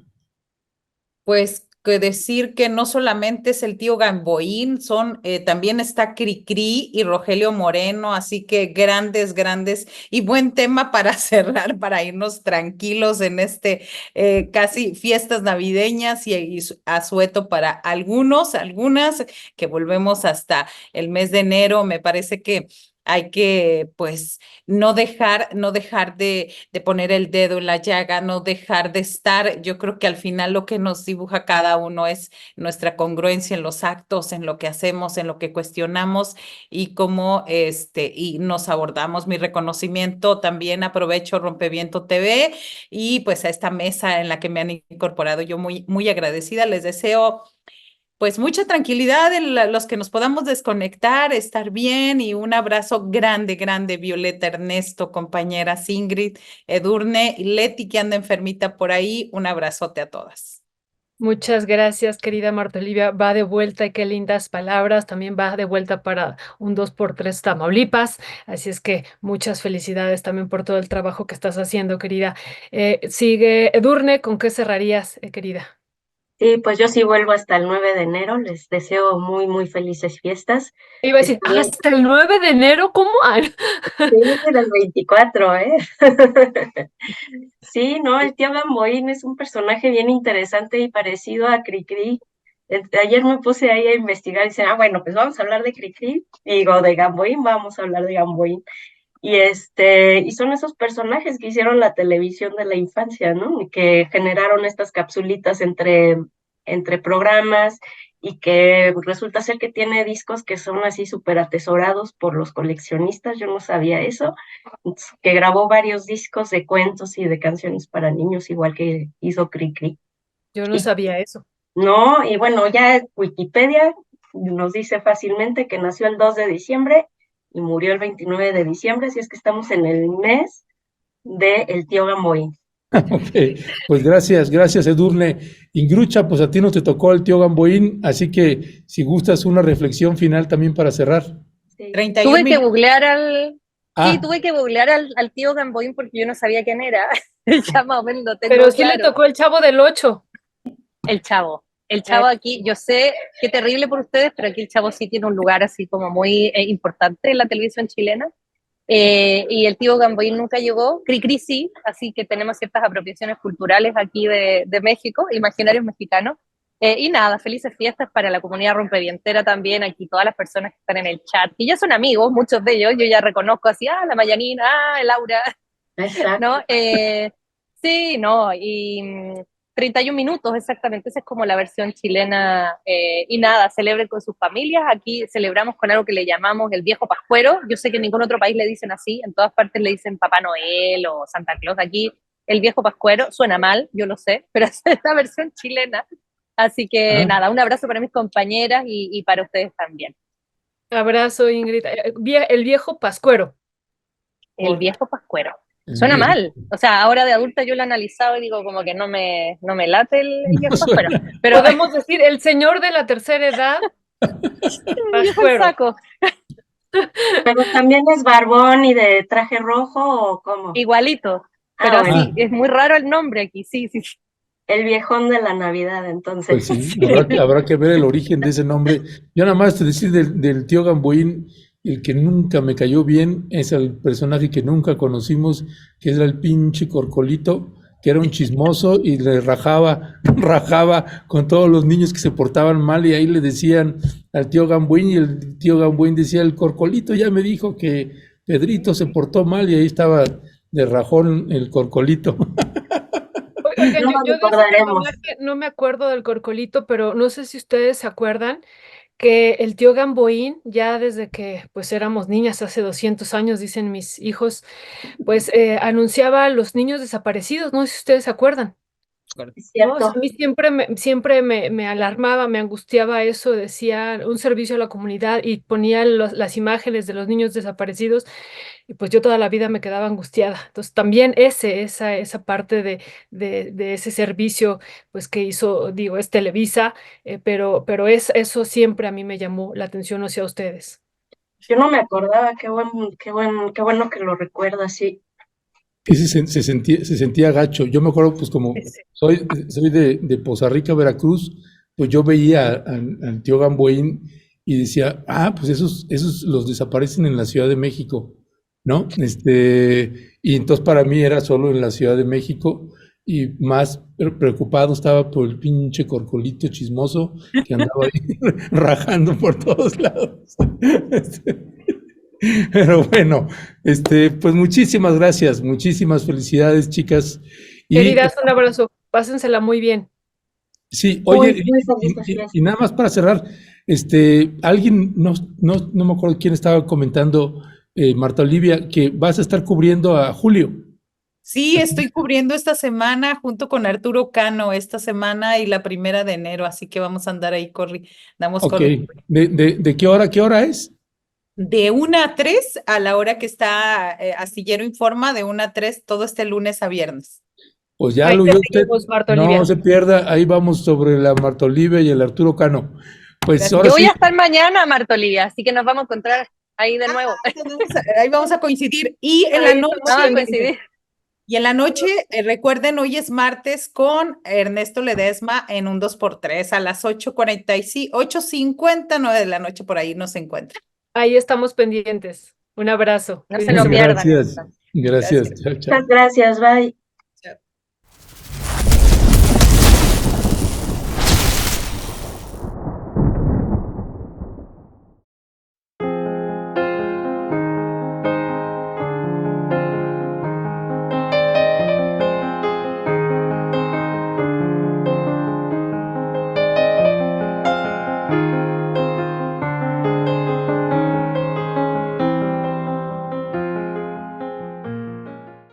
[SPEAKER 3] Pues que decir que no solamente es el tío Gamboín, también está Cricri y Rogelio Moreno, así que grandes y buen tema para cerrar, para irnos tranquilos en casi fiestas navideñas y asueto para algunas, que volvemos hasta el mes de enero. Me parece que hay que, pues, no dejar de poner el dedo en la llaga, no dejar de estar. Yo creo que al final lo que nos dibuja cada uno es nuestra congruencia en los actos, en lo que hacemos, en lo que cuestionamos y cómo y nos abordamos. Mi reconocimiento también aprovecho Rompeviento TV y pues a esta mesa en la que me han incorporado, yo muy agradecida. Les deseo pues mucha tranquilidad en los que nos podamos desconectar, estar bien y un abrazo grande, Violeta, Ernesto, compañeras Ingrid, Edurne y Leti que anda enfermita por ahí. Un abrazote a todas.
[SPEAKER 1] Muchas gracias, querida Marta Olivia. Va de vuelta y qué lindas palabras. También va de vuelta para un 2x3 Tamaulipas. Así es que muchas felicidades también por todo el trabajo que estás haciendo, querida. Sigue Edurne, ¿con qué cerrarías, querida?
[SPEAKER 2] Sí, pues yo sí vuelvo hasta el 9 de enero. Les deseo muy, muy felices fiestas.
[SPEAKER 1] Iba a decir,
[SPEAKER 2] Estoy
[SPEAKER 1] hasta el 9 de enero, ¿cómo?
[SPEAKER 2] del 24, ¿eh? Sí, no, el tío Gamboín es un personaje bien interesante y parecido a Cricri. Ayer me puse ahí a investigar y dicen, bueno, pues vamos a hablar de Cricri. Y digo, de Gamboín, vamos a hablar de Gamboín. Y son esos personajes que hicieron la televisión de la infancia, ¿no? Y que generaron estas capsulitas entre entre programas y que resulta ser que tiene discos que son así súper atesorados por los coleccionistas, yo no sabía eso, que grabó varios discos de cuentos y de canciones para niños, igual que hizo Cricri.
[SPEAKER 1] Yo no
[SPEAKER 2] Y
[SPEAKER 1] sabía eso.
[SPEAKER 2] no, y bueno, ya Wikipedia nos dice fácilmente que nació el 2 de diciembre y murió el 29 de diciembre, así es que estamos en el mes de el tío Gamboín.
[SPEAKER 5] Ok, pues gracias Edurne. Ingrucha, pues a ti no te tocó el tío Gamboín, así que si gustas una reflexión final también para cerrar.
[SPEAKER 2] Sí.
[SPEAKER 3] 31
[SPEAKER 4] Tuve que
[SPEAKER 3] minutos.
[SPEAKER 4] googlear al... Sí,
[SPEAKER 5] Ah,
[SPEAKER 4] tuve que googlear al tío Gamboín porque yo no sabía quién era. Ya más o menos lo tengo
[SPEAKER 1] Pero sí le
[SPEAKER 4] claro.
[SPEAKER 1] tocó el Chavo del Ocho.
[SPEAKER 4] El Chavo. El Chavo aquí, yo sé qué terrible por ustedes, pero aquí el Chavo sí tiene un lugar así como muy importante en la televisión chilena. Y el tío Gamboín nunca llegó, Cricri sí, así que tenemos ciertas apropiaciones culturales aquí de México, imaginarios mexicanos. Y nada, felices fiestas para la comunidad rompevientera también, aquí todas las personas que están en el chat, que ya son amigos, muchos de ellos, yo ya reconozco así, la Mayanina, el Laura,
[SPEAKER 2] Exacto.
[SPEAKER 4] ¿no? Sí, no, y 31 minutos exactamente, esa es como la versión chilena, y nada, celebren con sus familias, aquí celebramos con algo que le llamamos el viejo pascuero, yo sé que en ningún otro país le dicen así, en todas partes le dicen Papá Noel o Santa Claus, aquí el viejo pascuero, suena mal, yo lo sé, pero es la versión chilena, así que nada, un abrazo para mis compañeras y para ustedes también.
[SPEAKER 1] Abrazo, Ingrid. El viejo Pascuero.
[SPEAKER 4] El viejo pascuero.
[SPEAKER 5] el
[SPEAKER 4] Suena
[SPEAKER 5] viejo.
[SPEAKER 4] mal. O sea, ahora de adulta yo lo he analizado y digo como que no me late el
[SPEAKER 5] No
[SPEAKER 4] viejo pascuero.
[SPEAKER 5] suena.
[SPEAKER 4] Pero
[SPEAKER 1] Podemos decir el señor de la tercera edad,
[SPEAKER 4] el viejo el
[SPEAKER 1] Pascuero.
[SPEAKER 4] saco.
[SPEAKER 2] Pero también es barbón y de traje rojo o cómo.
[SPEAKER 4] Igualito.
[SPEAKER 2] Ah,
[SPEAKER 4] Pero
[SPEAKER 2] bueno,
[SPEAKER 4] sí, es muy raro el nombre aquí. Sí, sí, sí.
[SPEAKER 2] el viejón de la Navidad,
[SPEAKER 5] Pues
[SPEAKER 2] entonces.
[SPEAKER 5] sí,
[SPEAKER 4] Sí.
[SPEAKER 5] habrá que ver el origen de ese nombre. Yo nada más te decir del tío Gamboín, el que nunca me cayó bien es el personaje que nunca conocimos, que era el pinche Corcolito, que era un chismoso y le rajaba con todos los niños que se portaban mal y ahí le decían al tío Gamboín y el tío Gamboín decía, el Corcolito ya me dijo que Pedrito se portó mal y ahí estaba de rajón el Corcolito.
[SPEAKER 1] Oigan,
[SPEAKER 2] No
[SPEAKER 1] yo
[SPEAKER 2] nos
[SPEAKER 1] de ese
[SPEAKER 2] recordaremos.
[SPEAKER 1] personaje no me acuerdo del Corcolito, pero no sé si ustedes se acuerdan que el tío Gamboín, ya desde que pues éramos niñas hace 200 años, dicen mis hijos, pues anunciaba a los niños desaparecidos, no sé si ustedes se acuerdan.
[SPEAKER 2] Es
[SPEAKER 1] No, o sea,
[SPEAKER 2] cierto.
[SPEAKER 1] a mí siempre me alarmaba, me angustiaba eso, decía un servicio a la comunidad y ponía las imágenes de los niños desaparecidos y pues yo toda la vida me quedaba angustiada. Entonces también esa parte de ese servicio pues que hizo, digo, es Televisa, pero eso siempre a mí me llamó la atención, no sé a ustedes.
[SPEAKER 2] Yo no me acordaba, qué bueno que lo recuerdas, sí.
[SPEAKER 5] Ese se sentía gacho. Yo me acuerdo, pues como soy de Poza Rica, Veracruz, pues yo veía al tío Gamboín y decía, pues esos los desaparecen en la Ciudad de México, ¿no? Y entonces para mí era solo en la Ciudad de México y más preocupado estaba por el pinche Corcolito chismoso que andaba ahí rajando por todos lados. Pero bueno, pues muchísimas gracias, muchísimas felicidades, chicas. Y
[SPEAKER 1] Queridas, un abrazo, pásensela muy bien.
[SPEAKER 5] sí,
[SPEAKER 2] Muy,
[SPEAKER 5] oye,
[SPEAKER 2] muy felices fiestas.
[SPEAKER 5] y nada más para cerrar, alguien, no me acuerdo quién estaba comentando, Marta Olivia, que vas a estar cubriendo a Julio.
[SPEAKER 3] Sí, estoy cubriendo esta semana junto con Arturo Cano esta semana y la 1 de enero, así que vamos a andar ahí, damos
[SPEAKER 5] Ok, ¿de qué hora a qué hora es?
[SPEAKER 3] de 1 a 3 a la hora que está Astillero Informa, de 1 a 3 todo este lunes a viernes.
[SPEAKER 5] Pues ya
[SPEAKER 1] Ahí
[SPEAKER 5] lo
[SPEAKER 1] te
[SPEAKER 5] vio usted,
[SPEAKER 1] seguimos, Marta
[SPEAKER 5] no
[SPEAKER 1] Olivia.
[SPEAKER 5] se pierda, ahí vamos sobre la Marta Olivia y el Arturo Cano. Pues
[SPEAKER 3] Gracias.
[SPEAKER 5] ahora
[SPEAKER 4] Yo voy
[SPEAKER 5] sí,
[SPEAKER 4] a estar mañana, Marta Olivia, así que nos vamos a encontrar ahí de nuevo.
[SPEAKER 3] Ahí vamos a coincidir. Y en la
[SPEAKER 1] Ahí
[SPEAKER 3] noche,
[SPEAKER 1] estamos
[SPEAKER 4] Vamos a
[SPEAKER 1] pendientes.
[SPEAKER 4] coincidir.
[SPEAKER 3] y en la noche, recuerden, hoy es martes con Ernesto Ledesma en un 2x3 a las 8:50, 9 de la noche, por ahí nos encuentran.
[SPEAKER 1] Ahí estamos pendientes. Un abrazo.
[SPEAKER 4] No se
[SPEAKER 1] Cuídense
[SPEAKER 4] lo
[SPEAKER 1] mucho.
[SPEAKER 4] pierdan.
[SPEAKER 5] gracias,
[SPEAKER 3] Gracias.
[SPEAKER 5] chao, chao.
[SPEAKER 2] Muchas gracias, bye.